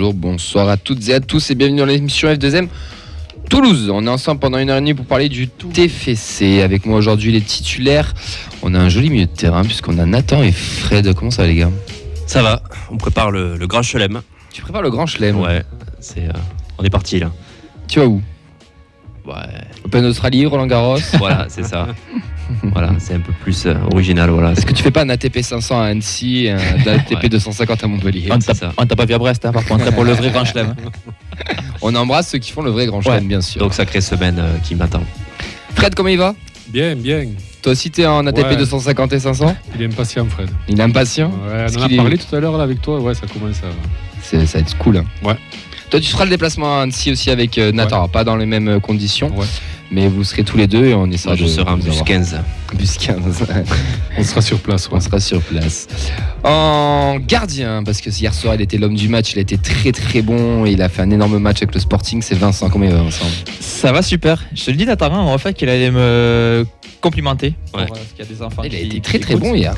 bonjour, bonsoir à toutes et à tous et bienvenue dans l'émission F2M Toulouse. On est ensemble pendant 1h30 pour parler du TFC. Avec moi aujourd'hui les titulaires. On a un joli milieu de terrain puisqu'on a Nathan et Fred. Comment ça va les gars ? Ça va, on prépare le Grand Chelem. Tu prépares le Grand Chelem ? Ouais, on est parti là. Tu vas où ? Ouais. Open Australie, Roland Garros. Voilà, c'est ça. Voilà, c'est un peu plus original. Voilà. Est-ce que tu fais pas un ATP 500 à Annecy et un ATP 250 à Montpellier ? On ne t'a pas vu à Brest, hein, par contre, pour le vrai Grand Chelem. On embrasse ceux qui font le vrai Grand Chelem, bien sûr. Donc sacrée semaine qui m'attend. Fred, comment il va ? Bien. Toi aussi, t'es en ATP 250 et 500 ? Il est impatient, Fred. Il est impatient ? Ouais, on en a parlé tout à l'heure là, avec toi. Ouais, ça commence à... Ça va être cool. Hein. Ouais. Toi, tu feras le déplacement à Annecy aussi avec Nathan. Ouais. Pas dans les mêmes conditions. Ouais. Mais vous serez tous les deux et on essaiera je serai en bus 15. Bus 15. On sera sur place. Ouais. On sera sur place. En gardien, parce que hier soir, il était l'homme du match. Il a été très très bon. Il a fait un énorme match avec le Sporting. C'est Vincent. Comment il va, Vincent ? Ça va super. Je te le dis, Nathan, en fait, qu'il allait me complimenter. Ouais. Parce qu'il y a des enfants il a été très très bon hier.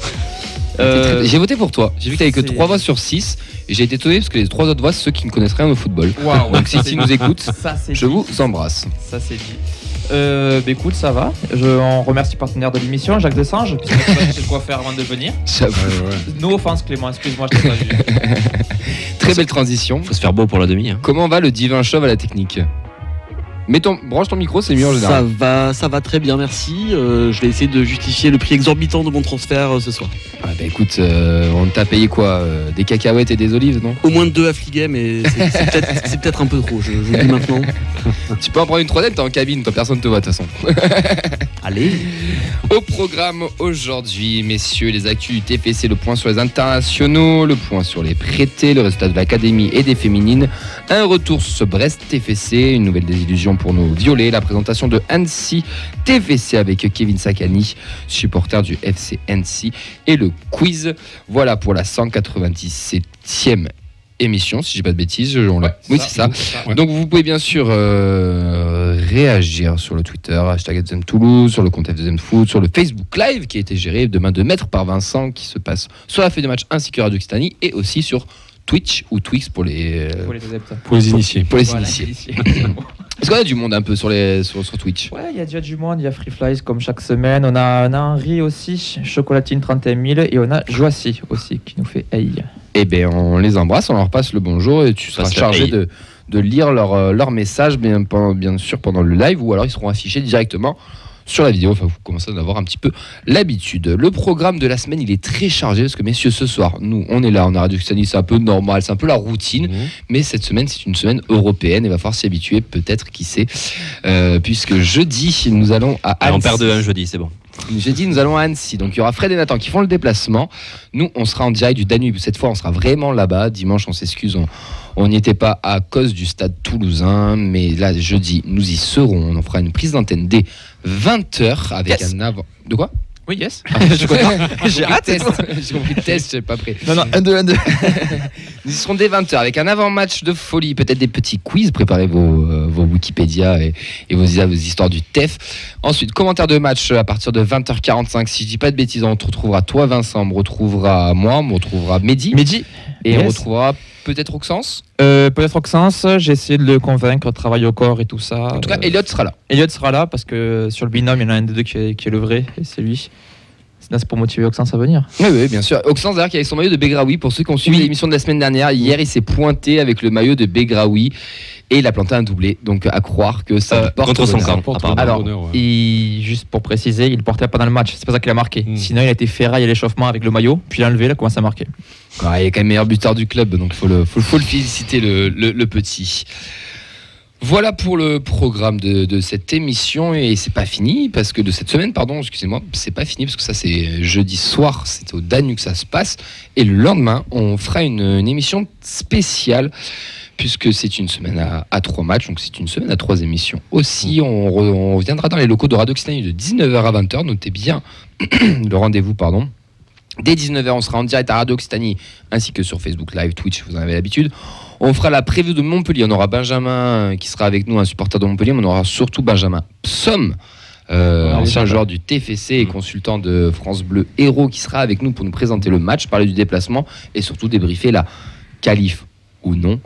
J'ai voté pour toi. J'ai vu que tu n'avais que 3 voix sur 6. Et j'ai été étonné parce que les 3 autres voix, c'est ceux qui ne connaissent rien au football. Wow. Donc si tu nous écoutes, je vous embrasse. Ça c'est dit. Écoute, ça va. On remercie le partenaire de l'émission, Jacques Desange, puisque je sais quoi faire avant de venir. Ouais. No offense Clément, excuse-moi, je t'ai pas vu. Très belle transition. Faut se faire beau pour la demi. Hein. Comment va le divin chauve à la technique ? Branche ton micro, c'est mieux en général. Ça va très bien, merci. Je vais essayer de justifier le prix exorbitant de mon transfert ce soir. Ah bah écoute, on t'a payé quoi ? Des cacahuètes et des olives, non ? Au moins 2 affligés, mais c'est peut-être un peu trop, je vous le dis maintenant. Tu peux en prendre une troisième, t'es en cabine, toi personne te voit de toute façon. Allez. Au programme aujourd'hui, messieurs, les actus du TFC, le point sur les internationaux, le point sur les prêtés, le résultat de l'académie et des féminines, un retour sur ce Brest TFC, une nouvelle désillusion pour nos violets, la présentation de Annecy TFC avec Kevin Sakani, supporter du FC Annecy, et le quiz. Voilà pour la 197e émission, si je dis pas de bêtises. Oui, c'est ça. Ouais. Donc vous pouvez bien sûr réagir sur le Twitter, hashtag F2M Toulouse, sur le compte F2M Foot, sur le Facebook Live qui a été géré de main de maître par Vincent, qui se passe sur la feuille de match ainsi que Radio Occitanie, et aussi sur Twitch ou Twix pour les initiés. Pour les initiés. Est-ce qu'on a du monde un peu sur Twitch ? Ouais, il y a déjà du monde, il y a Free Flies comme chaque semaine, on a Henri aussi, Chocolatine 31 000, et on a Joassi aussi qui nous fait hey. Eh bien, on les embrasse, on leur passe le bonjour et tu seras chargé de lire leur message bien sûr pendant le live, ou alors ils seront affichés directement sur la vidéo. Enfin, vous commencez à avoir un petit peu l'habitude. Le programme de la semaine, il est très chargé parce que, messieurs, ce soir, nous, on est là, on a Radio Occitanie, c'est un peu normal, c'est un peu la routine. Mais cette semaine, c'est une semaine européenne. Il va falloir s'y habituer, peut-être, qui sait. Puisque jeudi, nous allons à Annecy. On perd de 1 jeudi, c'est bon. Jeudi, nous allons à Annecy. Donc, il y aura Fred et Nathan qui font le déplacement. Nous, on sera en direct du Danube. Cette fois, on sera vraiment là-bas. Dimanche, on s'excuse, on n'y était pas à cause du stade toulousain. Mais là, jeudi, nous y serons. On fera une prise d'antenne dès 20h avec un avant. De quoi ? Oui, yes. J'ai hâte. J'ai compris le test, j'ai pas prêt. Non, 1-2. Nous y serons dès 20h avec un avant-match de folie, peut-être des petits quiz. Préparez vos Wikipédia et vos histoires du TEF. Ensuite, commentaire de match à partir de 20h45. Si je dis pas de bêtises, on te retrouvera toi, Vincent, on me retrouvera moi, on me retrouvera Mehdi. Et yes. On retrouvera peut-être Oxens. Peut-être Oxens, j'ai essayé de le convaincre, travailler au corps et tout ça. En tout cas, Elliot sera là. Elliot sera là parce que sur le binôme, il y en a un des deux qui est le vrai, et c'est lui. C'est pour motiver Oxens à venir. Oui, bien sûr. Oxens, d'ailleurs, qui a avec son maillot de Begraoui. Pour ceux qui ont suivi l'émission de la semaine dernière, hier, il s'est pointé avec le maillot de Begraoui et il a planté un doublé. Donc, à croire que ça porte contre son camp. Alors, juste pour préciser, il ne portait pas dans le match. C'est pas ça qu'il a marqué. Sinon, il a été ferraille à l'échauffement avec le maillot, puis il a enlevé, il a commencé à marquer. Ouais, il est quand même meilleur buteur du club, donc il faut le féliciter, le petit. Voilà pour le programme de cette émission, et c'est pas fini parce que de cette semaine, excusez-moi, c'est pas fini parce que ça c'est jeudi soir, c'est au Danube que ça se passe, et le lendemain on fera une émission spéciale puisque c'est une semaine à 3 matchs, donc c'est une semaine à 3 émissions aussi. On reviendra dans les locaux de Radio Occitanie de 19h à 20h, notez bien le rendez-vous, Dès 19h, on sera en direct à Radio Occitanie ainsi que sur Facebook Live, Twitch, vous en avez l'habitude. On fera la preview de Montpellier. On aura Benjamin qui sera avec nous, un supporter de Montpellier, mais on aura surtout Benjamin Psom, ancien joueur du TFC et consultant de France Bleu Héros, qui sera avec nous pour nous présenter le match, parler du déplacement et surtout débriefer la qualif ou non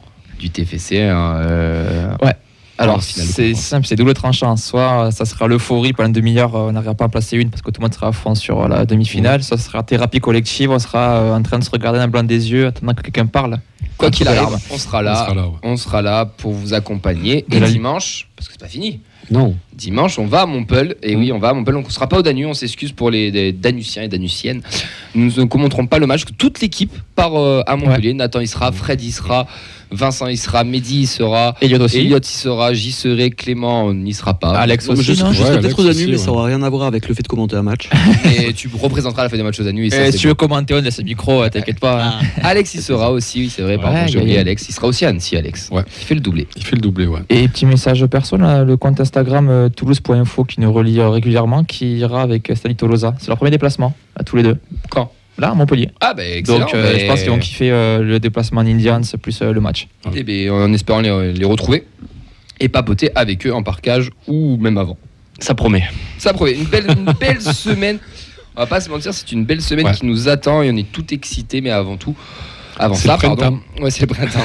du TFC. Hein, Ouais. Alors, en finale de c'est conférence. simple, c'est double tranchant. Soit ça sera l'euphorie pendant une demi-heure, on n'arrivera pas à en placer une parce que tout le monde sera à fond sur la demi-finale. Soit ça sera thérapie collective, on sera en train de se regarder dans le blanc des yeux, attendant que quelqu'un parle. Quoi qu'il arrive, Larmes. on sera là. ouais. On sera là pour vous accompagner. Et la- dimanche, parce que c'est pas fini. Non. Dimanche, on va à Montpellier. Et oui, on va à Montpellier. Donc, on ne sera pas au Danube. On s'excuse pour les Danusiens et Danusiennes. Nous ne commenterons pas le match. Toute l'équipe part à Montpellier. Nathan y sera, Fred y sera, Vincent y sera, Mehdi y sera, Elliot aussi. Elliot y sera, j'y serai, Clément n'y sera pas. Alex Non, mais aussi, je non serai Ouais, peut-être Alex au aussi, Danube, mais ouais. ça n'aura rien à voir avec le fait de commenter un match. Et tu représenteras la fin des matchs aux Danube. Et ça, Si c'est tu veux commenter, on laisse le micro, t'inquiète pas. hein. Alex y sera aussi, oui, c'est vrai. Pardon, Ouais, j'ai oublié gagné. Alex. Il sera aussi à Annecy, Alex. Ouais. Il fait le doublé. Il fait le doublé, ouais. Et petit message perso, là, le compte Instagram toulouse.info qui nous relie régulièrement, qui ira avec Stani Tolosa. C'est leur premier déplacement, à tous les deux. Quand Là, à Montpellier. Ah, ben excellent. Donc, je pense qu'ils vont kiffer le déplacement en Indians plus le match. Eh ben, en espérant les retrouver et papoter avec eux en parkage ou même avant. Ça promet. Ça promet. Une belle semaine. On va pas se mentir, c'est une belle semaine Ouais. qui nous attend et on est tout excités, mais avant C'est ça, le printemps. pardon. Ouais, c'est le printemps.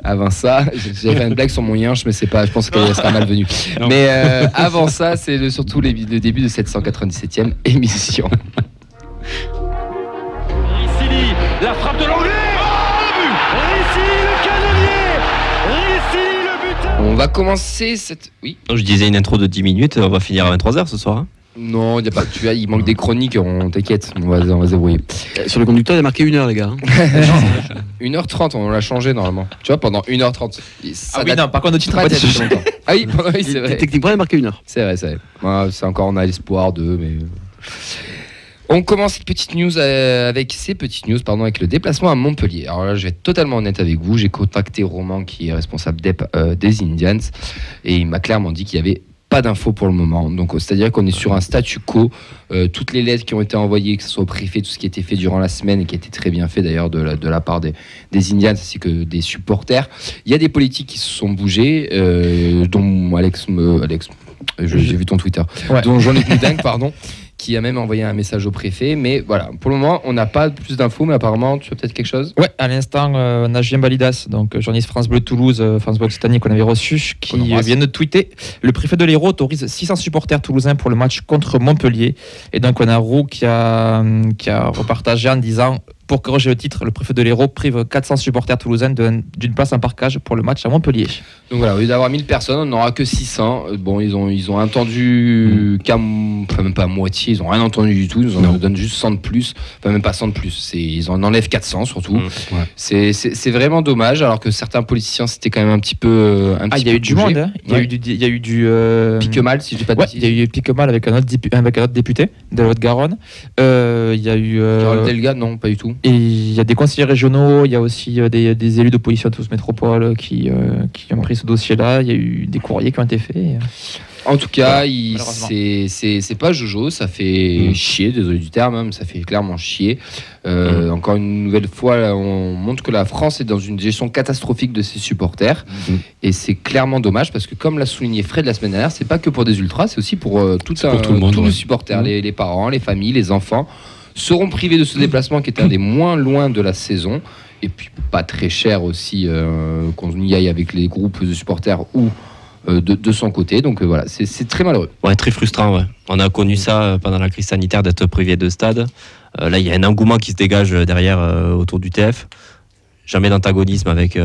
Avant ça, j'avais fait une blague sur mon yinche, mais c'est pas, je pense qu'elle sera malvenue. Non. Mais avant ça, c'est surtout le début de cette 197e émission. Ricili, la frappe de l'anglais. Oh, le but. Ricili, le canonnier. Ricili, le buteur. On va commencer cette. Oui. Je disais une intro de 10 minutes, on va finir à 23h ce soir. hein. Non, y a pas. Tu vois, il manque des chroniques. T'inquiète, on va se débrouiller. Sur le conducteur, il a marqué 1 heure, les gars. 1h30, on l'a changé normalement. Tu vois, pendant 1h30. Ça Ah oui, date non, par contre, notre titre pas n'a pas été d'il y a changé. longtemps. Ah oui, oui, c'est vrai. Techniquement, il a marqué 1 heure. C'est vrai, c'est vrai. Ouais, c'est encore, on a l'espoir d'eux, mais. On commence cette petite news avec le déplacement à Montpellier. Alors là, je vais être totalement honnête avec vous. J'ai contacté Roman, qui est responsable des Indians, et il m'a clairement dit qu'il y avait pas d'infos pour le moment. Donc, c'est-à-dire qu'on est sur un statu quo. Toutes les lettres qui ont été envoyées, que ce soit au préfet, tout ce qui a été fait durant la semaine et qui a été très bien fait d'ailleurs de la part des Indians, ainsi que des supporters. Il y a des politiques qui se sont bougés, dont Alex, j'ai vu ton Twitter, Ouais. dont Jean-Luc Moudingue, pardon, qui a même envoyé un message au préfet. Mais voilà, pour le moment, on n'a pas plus d'infos, mais apparemment, tu as peut-être quelque chose. Ouais, à l'instant, on a Julien Balidas, donc journaliste France Bleu Toulouse, France Bleu Occitanie qu'on avait reçu, Qu'on qui embrasse. vient de tweeter. Le préfet de l'Hérault autorise 600 supporters toulousains pour le match contre Montpellier. Et donc, on a Roux qui a repartagé en disant: pour corriger le titre, le préfet de l'Hérault prive 400 supporters toulousains d'une place en parkage pour le match à Montpellier. Donc voilà, au lieu d'avoir 1000 personnes, on n'aura que 600. Bon, ils ont entendu enfin, même pas à moitié, ils n'ont rien entendu du tout. Ils nous en donnent juste 100 de plus. Enfin, même pas 100 de plus. Ils en enlèvent 400 surtout. Ouais. C'est vraiment dommage, alors que certains politiciens, c'était quand même un petit peu. Ah, il y a eu du monde, hein. Il y a eu du. Pique-mal, si je dis pas de Ouais, bêtises. il y a eu Piquemal avec un autre député de la Haute-Garonne. Il y a eu. Gérald Delga, non, pas du tout. Et il y a des conseillers régionaux, il y a aussi des élus d'opposition à Toulouse Métropole qui ont pris ce dossier-là. Il y a eu des courriers qui ont été faits. En tout cas, Voilà, malheureusement. c'est pas Jojo, ça fait chier, désolé du terme, hein, mais ça fait clairement chier. Encore une nouvelle fois, là, on montre que la France est dans une gestion catastrophique de ses supporters. Et c'est clairement dommage parce que, comme l'a souligné Fred la semaine dernière, c'est pas que pour des ultras, c'est aussi pour pour tout le monde, tous ouais. les supporters, les parents, les familles, les enfants seront privés de ce déplacement qui est un des moins loin de la saison. Et puis pas très cher aussi qu'on y aille avec les groupes de supporters ou de son côté. Donc voilà, c'est très malheureux. Ouais, très frustrant, ouais. On a connu ça pendant la crise sanitaire d'être privé de stade. Là, il y a un engouement qui se dégage derrière autour du TF. Jamais d'antagonisme avec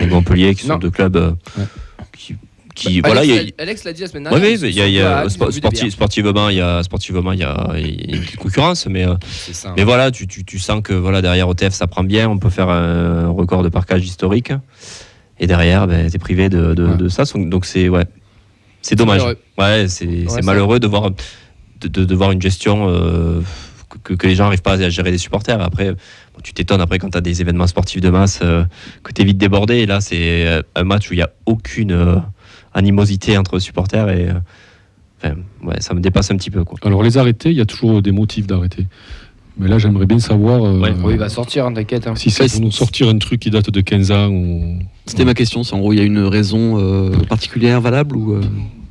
Montpellier, qui sont Non. deux clubs qui voilà, Alex l'a dit la semaine ouais, dernière. oui, il y a sportivement, il y a une petite concurrence, mais C'est ça. mais voilà, tu sens que voilà, derrière OTF ça prend bien, on peut faire un record de parkage historique, et derrière t'es privé de ça, donc c'est dommage. malheureux. Ouais, c'est ça. malheureux de voir une gestion que les gens n'arrivent pas à gérer des supporters. Après, tu t'étonnes après quand tu as des événements sportifs de masse que tu es vite débordé, et là c'est un match où il n'y a aucune animosité entre supporters, et ça me dépasse un petit peu, quoi. Alors, les arrêter, il y a toujours des motifs d'arrêter. Mais là, j'aimerais bien savoir Oui, il va sortir, hein, t'inquiète. si c'est pour nous sortir un truc qui date de 15 ans ou... C'était ma question. C'est en gros, il y a une raison particulière valable ou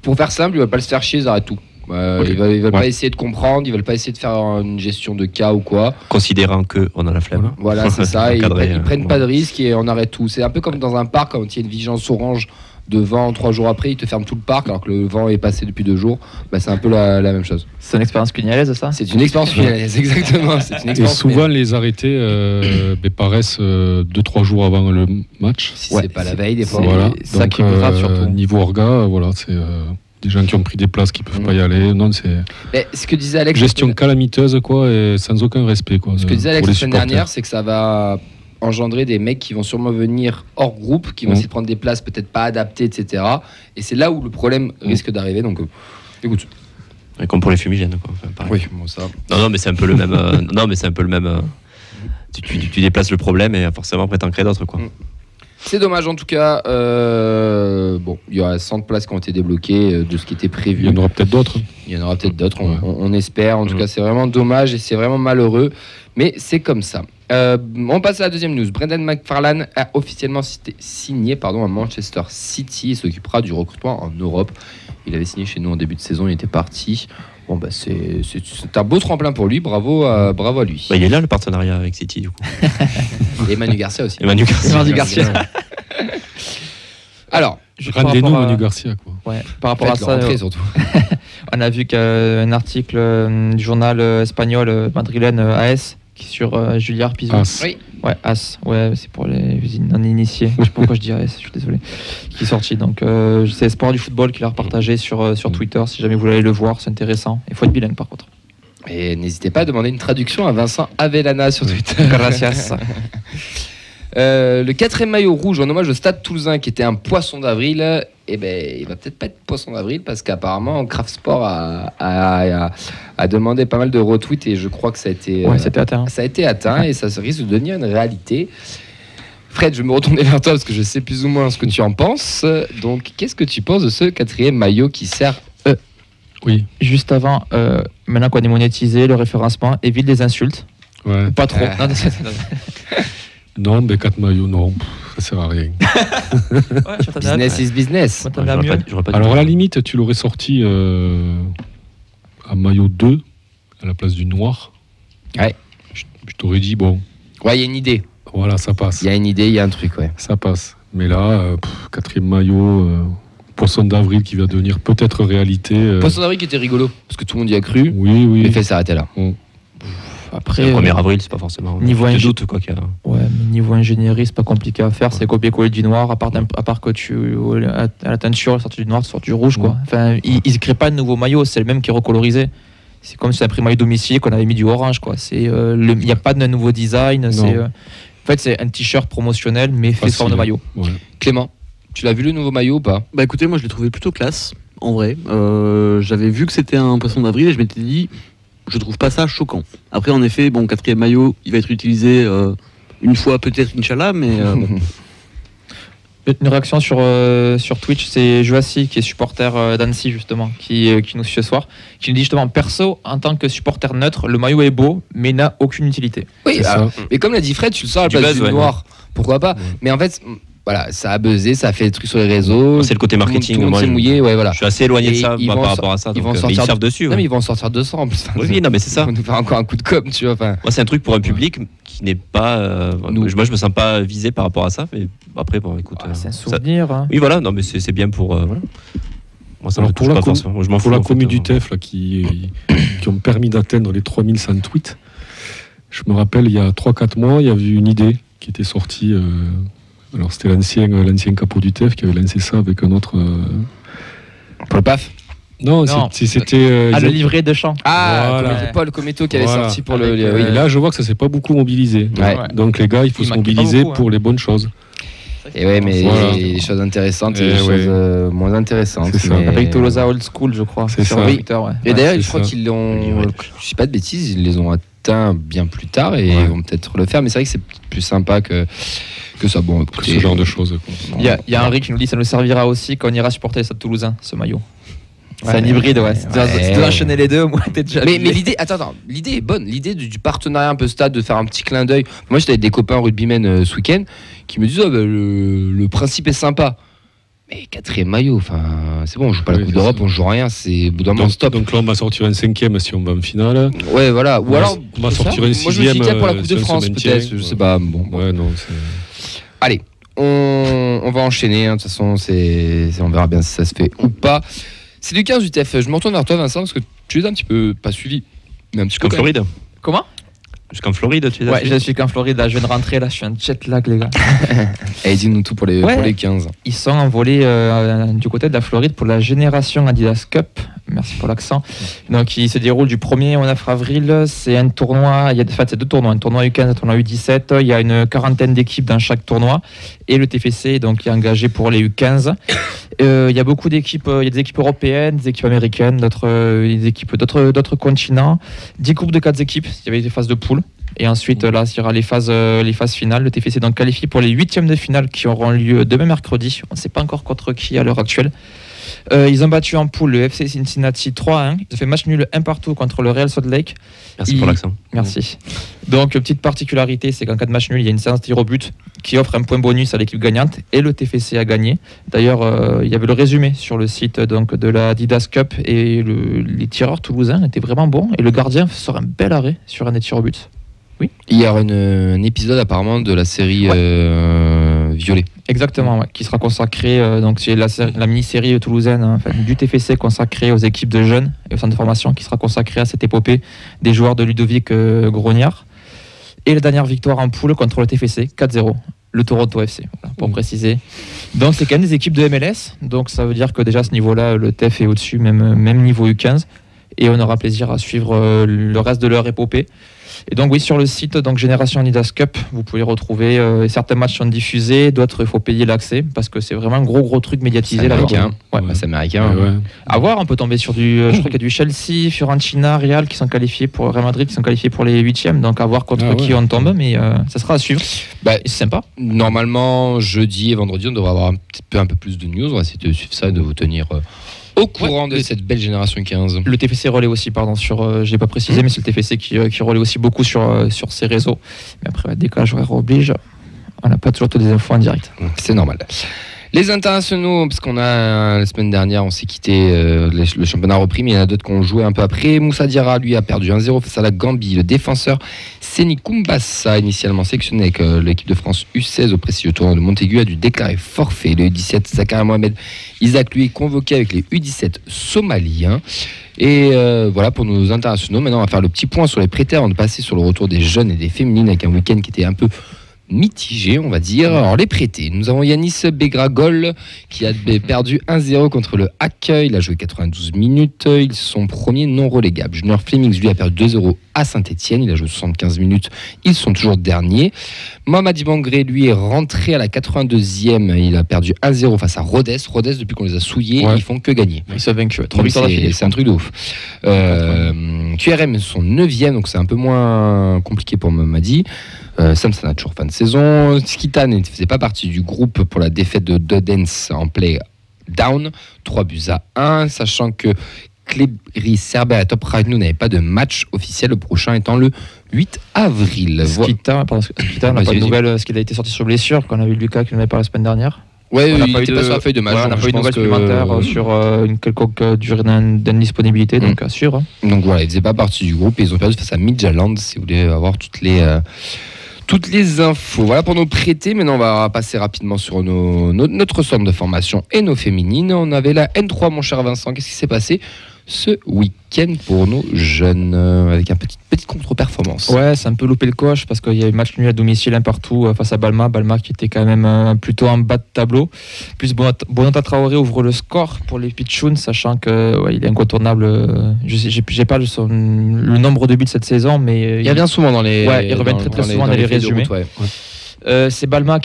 Pour faire simple, il va pas se faire chier, ils arrêtent tout. Ok. Ils veulent Ouais. pas essayer de comprendre, ils veulent pas essayer de faire une gestion de cas ou quoi. Considérant qu'on a la flemme. Voilà, c'est ça. Et Encadré, ils prennent bon. pas de risques et on arrête tout. C'est un peu comme dans un parc, quand il y a une vigilance orange de vent 3 jours après, ils te ferment tout le parc alors que le vent est passé depuis 2 jours. Bah, c'est un peu la même chose. C'est une expérience cugnalaise, ça. C'est une expérience finalaise, exactement. C'est une Et expérience souvent, finalaise. les arrêtés paraissent 2-3 jours avant le match. Si Ouais, c'est pas la veille, des fois. c'est- Voilà. ça Donc, qui est grave, surtout. Niveau orga, voilà, c'est des gens qui ont pris des places qui peuvent Mm. pas y aller. Non, c'est Mais ce que disait Alex. gestion calamiteuse, quoi, et sans aucun respect, quoi. Ce que disait Alex pour la les semaine supporters. dernière, c'est que ça va engendrer des mecs qui vont sûrement venir hors groupe, qui vont essayer de prendre des places peut-être pas adaptées, etc. Et c'est là où le problème risque d'arriver. Donc, écoute. Et comme pour les fumigènes, quoi. Enfin, pareil. bon, ça. Non, mais c'est un peu le même. Non, mais c'est un peu le même. Tu déplaces le problème et forcément après t'en crées d'autres, quoi. C'est dommage en tout cas. Bon, il y aura 100 places qui ont été débloquées de ce qui était Il prévu. y en aura peut-être d'autres. Il y en aura peut-être d'autres, Ouais. on espère. En tout Mhm. cas, c'est vraiment dommage et c'est vraiment malheureux. Mais c'est comme ça. On passe à la deuxième news. Brendan McFarlane a officiellement signé à Manchester City et s'occupera du recrutement en Europe. Il avait signé chez nous en début de saison, il était parti. Bon, bah, c'est un beau tremplin pour lui. Bravo à lui. Bah, il est là le partenariat avec City, du coup. Et Manu Garcia aussi. Emmanuel Garcia. Manu Garcia. Alors, Juste par Rendez-nous rapport à- Manu Garcia, quoi. Ouais, par rapport à faites-le ça, rentrer surtout. on a vu qu'un article du journal espagnol madrilène AS qui est sur Julia Arpizou. As. Oui. Ouais, AS, ouais, c'est pour les non-initiés. Je sais pas pourquoi je dis AS, je suis désolé. Qui est sorti. Donc, c'est Sport du football qui l'a repartagé sur Twitter. Si jamais vous voulez aller le voir, c'est intéressant. Il faut être bilingue par contre. Et n'hésitez pas à demander une traduction à Vincent Avellana sur Twitter. Gracias. Le 4e maillot rouge en hommage au Stade Toulousain qui était un poisson d'avril, eh ben, il va peut-être pas être poisson d'avril parce qu'apparemment Craft Sport a demandé pas mal de retweets et je crois que ça a été, Ouais, c'était atteint. ça a été atteint et ça risque de devenir une réalité. Fred, je vais me retourner vers toi parce que je sais plus ou moins ce que tu en penses. Donc, qu'est-ce que tu penses de ce 4e maillot qui sert Oui. Juste avant, maintenant qu'on est monétisé, le référencement évite les insultes. Ouais. Pas trop. Ah. Non, mais 4 maillots, non, ça sert à rien. Ouais, je t'attendais à- Business is business. je m'attendais à mieux. J'aurais pas dit- Alors, à la limite, tu l'aurais sorti à maillot 2, à la place du noir. Ouais. Je t'aurais dit, bon, Ouais, il y a une idée. voilà, ça passe. Il y a une idée, il y a un truc, ouais. Ça passe. Mais là, 4e maillot, poisson d'avril qui va devenir peut-être réalité. Poisson d'avril qui était rigolo parce que tout le monde y a cru. Oui, oui. Mais fait s'arrêter là. Après, Le 1er avril, c'est pas forcément. niveau Je ingé- doute, quoi, qu'il y a. ouais, mais niveau ingénierie, c'est pas compliqué à faire. C'est copier-coller du noir, à part que à la teinture, sortir du noir, sortir du rouge, quoi. Enfin, ils ne créent pas de nouveau maillot, c'est le même qui est recolorisé. C'est comme si un maillot domicile qu'on avait mis du orange, quoi. Il n'y a pas de nouveau design. En fait, c'est un t-shirt promotionnel, mais fait sous forme de maillot. Ouais. Clément, tu l'as vu le nouveau maillot ou pas? Bah écoutez, moi je l'ai trouvé plutôt classe, en vrai. J'avais vu que c'était un poisson d'avril et je m'étais dit, je trouve pas ça choquant. Après, en effet, bon, 4e maillot, il va être utilisé une fois peut-être, Inch'Allah, mais bon. Une réaction sur Twitch, c'est Joassi, qui est supporter d'Annecy, justement, qui nous suit ce soir, qui nous dit justement, perso, en tant que supporter neutre, le maillot est beau, mais n'a aucune utilité. Oui, C'est alors, ça. mais comme l'a dit Fred, tu le sors à la Du place buzz, du ouais. noir. Pourquoi pas? Ouais. Mais en fait, voilà, ça a buzzé, ça a fait des trucs sur les réseaux. C'est le côté marketing. Tout le monde Moi, s'est mouillé, ouais, voilà. Je suis assez éloigné de Et ça ils moi, vont par sor- rapport à ça. ils vont Donc, sortir ils servent dessus. Non, ouais. mais ils vont en sortir 200 en plus. Oui, non, mais c'est ça. Ils vont nous faire encore un coup de com', tu vois. Enfin, Moi, c'est un truc pour un public qui n'est pas. Nous. Moi, je me sens pas visé par rapport à ça. Mais après, bon, écoute. C'est un ça- souvenir. Hein. Oui, voilà, non, mais c'est bien pour. Voilà. Moi, ça Alors, me pour touche la pas forcément. Moi, je m'en Pour fous, la en fait, commu du TEF là, qui ont permis d'atteindre les 3100 tweets, je me rappelle, il y a 3-4 mois, il y avait une idée qui était sortie. Alors, c'était l'ancien capot du TEF qui avait lancé ça avec un autre. pour le PAF. Non, Non. c'était. Ah, ils le a- livret de chant. Ah, Voilà. Paul Cometto qui avait Voilà. sorti pour Avec, le. oui. Et là, je vois que ça s'est pas beaucoup mobilisé. Ouais. Donc, les gars, il faut Il se manquait pas mobiliser beaucoup, hein. pour les bonnes choses. Et ouais, mais Voilà. il y a des choses intéressantes et Eh des choses ouais. moins intéressantes. C'est ça. mais- Avec Tolosa Old School, je crois. C'est sur ça. Twitter, ouais. Et d'ailleurs, c'est je crois ça. qu'ils l'ont. Ouais. Je dis pas de bêtises, ils les ont atteints bien plus tard et Ouais. ils vont peut-être le faire. Mais c'est vrai que c'est plus sympa que ça. Bon, Que écoutez, ce genre de choses. quoi. Il y a Henri qui nous dit ça nous servira aussi quand on ira supporter le Stade Toulousain, ce maillot. C'est Ouais. un hybride, ouais. Si tu dois- Ouais. si tu dois enchaîner les deux, moi, t'es déjà. Mais habillé. l'idée, attends, l'idée est bonne. L'idée du partenariat un peu stade, de faire un petit clin d'œil. Moi, j'étais avec des copains rugbymen ce week-end qui me disaient oh, bah, le principe est sympa. Mais 4e maillot, c'est bon, on joue pas la Oui, Coupe c'est d'Europe, ça. on joue rien, c'est au bout d'un moment stop. Donc là, on va sortir un 5e si on va en finale. Ouais, voilà. Ou alors, on va c'est sortir ça. un Moi, je me suis dit 6e. pour la Coupe de France, peut-être. Je sais pas. Bon. Ouais, non. Allez, on va enchaîner. De toute façon, on verra bien si ça se fait ou pas. C'est du 15 UTF. Je me retourne vers toi, Vincent, parce que tu les as un petit peu pas suivis. Mais un petit peu Jusqu'en Floride. Comment? Jusqu'en Floride, tu es Ouais, je suis qu'en Floride, là, je viens de rentrer, là, je suis un jet lag, les gars. Allez, dis-nous tout pour les 15. Ils sont envolés du côté de la Floride pour la Génération Adidas Cup. Merci pour l'accent. Donc, il se déroule du 1er au 9 avril. C'est un tournoi, c'est 2 tournois, un tournoi U15, un tournoi U17. Il y a une quarantaine d'équipes dans chaque tournoi. Et le TFC donc, est engagé pour les U15. Il y a beaucoup d'équipes, il y a des équipes européennes, des équipes américaines, des équipes d'autres continents. 10 groupes de 4 équipes, il y avait des phases de poule. Et ensuite, là, il y aura les phases finales. Le TFC est donc qualifié pour les 8e de finale qui auront lieu demain mercredi. On ne sait pas encore contre qui à l'heure actuelle. Ils ont battu en poule le FC Cincinnati 3-1. Ils ont fait match nul 1 partout contre le Real Salt Lake. Merci pour l'accent. Merci. Donc, petite particularité, c'est qu'en cas de match nul, il y a une séance tir au but qui offre un point bonus à l'équipe gagnante et le TFC a gagné. D'ailleurs, il y avait le résumé sur le site donc, de la Adidas Cup et les tireurs toulousains étaient vraiment bons et le gardien sort un bel arrêt sur un des tirs au but. Oui. Il y aura un épisode apparemment de la série Violet. Exactement, ouais, qui sera consacré, donc c'est la mini-série toulousaine du TFC consacrée aux équipes de jeunes et au centre de formation qui sera consacrée à cette épopée des joueurs de Ludovic Grognard. Et la dernière victoire en poule contre le TFC, 4-0, le Toronto FC, voilà, pour préciser. Donc c'est quand même des équipes de MLS, donc ça veut dire que déjà à ce niveau-là, le TF est au-dessus, même niveau U15, et on aura plaisir à suivre le reste de leur épopée. Et donc oui, sur le site donc Génération Adidas Cup, vous pouvez retrouver certains matchs sont diffusés, d'autres il faut payer l'accès parce que c'est vraiment un gros truc médiatisé. C'est américain. Ouais. C'est américain. Ouais. À voir, on peut tomber sur je crois qu'il y a du Chelsea, Fiorentina, Real qui sont qualifiés pour Real Madrid qui sont qualifiés pour les 8e, donc à voir contre qui on tombe, mais ça sera à suivre. Et c'est sympa. Normalement, jeudi et vendredi, on devrait avoir un peu plus de news. On va essayer de suivre ça et de vous tenir au courant de cette belle génération 15. Le TFC relaie aussi, pardon, je n'ai pas précisé, mais c'est le TFC qui relaie aussi beaucoup sur ses réseaux. Mais après, décalage horaire oblige, on n'a pas toujours toutes les infos en direct. C'est normal. Les internationaux, parce qu'on a la semaine dernière, on s'est quitté, le championnat a repris, mais il y en a d'autres qui ont joué un peu après. Moussa Diarra, lui, a perdu 1-0 face à la Gambie. Le défenseur Seni Kumbassa, initialement sélectionné avec l'équipe de France U16 au prestigieux tournoi de Montaigu, a dû déclarer forfait. Le U17 Zakaria Mohamed Isaac, lui, est convoqué avec les U17 somaliens. Et voilà pour nos internationaux. Maintenant, on va faire le petit point sur les prêtés avant de passer sur le retour des jeunes et des féminines avec un week-end qui était un peu mitigé, on va dire. Alors, les prêtés, nous avons Yanis Begragol qui a perdu 1-0 contre le Hack. Il a joué 92 minutes. Ils sont premiers non relégables. Junior Flemings, lui, a perdu 2-0 à Saint-Etienne. Il a joué 75 minutes. Ils sont toujours derniers. Mohamed Ibangré, lui, est rentré à la 82e. Il a perdu 1-0 face à Rodez. Rodez, depuis qu'on les a souillés, ils font que gagner. Ils sont vaincus. C'est un truc de ouf. QRM sont 9e, donc c'est un peu moins compliqué pour Mamadi. Samson a toujours fin de saison. Skitan ne faisait pas partie du groupe pour la défaite de Dodens en play down. 3-1, sachant que Klebri Serber et Top Ragnou n'avaient pas de match officiel, le prochain étant le 8 avril. Skitan n'a pas de nouvelles, parce qu'il a été sorti sur blessure, qu'on a vu Lucas qui nous avait parlé la semaine dernière. Ouais, il n'était pas sur la feuille de match. On n'a pas eu de nouvelles supplémentaires sur une quelconque durée d'indisponibilité, donc à suivre. Donc voilà, ils ne faisaient pas partie du groupe et ils ont perdu face à Midtjylland, si vous voulez avoir toutes les infos. Voilà pour nos prêtés. Maintenant, on va passer rapidement sur notre centre de formation et nos féminines. On avait la N3, mon cher Vincent. Qu'est-ce qui s'est passé ce week-end pour nos jeunes avec une petite contre-performance? Ouais, c'est un peu loupé le coche parce qu'il y a eu match nul à domicile un partout face à Balma qui était quand même plutôt en bas de tableau. Plus Bonota Traoré ouvre le score pour les Pichounes, sachant que il est incontournable. J'ai pas le nombre de buts cette saison, mais il revient souvent dans les. Ouais, il revient très souvent dans les résumés. C'est Balma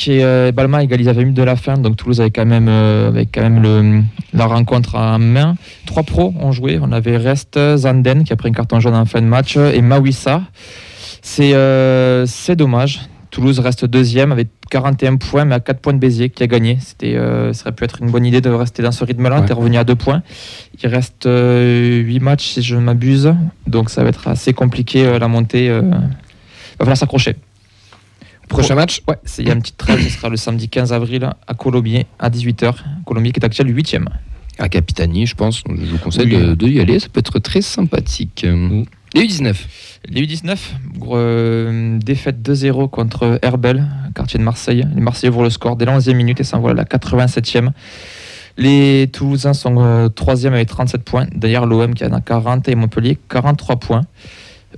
Balma égalise à 20 minutes de la fin, donc Toulouse avait quand même la rencontre en main. 3 pros ont joué, on avait Rest, Zanden qui a pris un carton jaune en fin de match et Mawissa. C'est dommage. Toulouse reste deuxième avec 41 points, mais à 4 points de Béziers qui a gagné. Ça aurait pu être une bonne idée de rester dans ce rythme-là. T'es revenu à 2 points. Il reste 8 matchs si je ne m'abuse, donc ça va être assez compliqué la montée. Il va falloir s'accrocher. Prochain match. Ouais, il y a une petite trêve, ce sera le samedi 15 avril à Colombier à 18h. Colombier qui est actuel 8e. À Capitani, je pense. Je vous conseille Oui. de y aller. Ça peut être très sympathique. Les U19. Les U19, défaite 2-0 contre Herbel, quartier de Marseille. Les Marseillais ouvrent le score dès la 11e minute et s'envolent à la 87e. Les Toulousains sont 3e avec 37 points. D'ailleurs, l'OM qui en a 40 et Montpellier 43 points.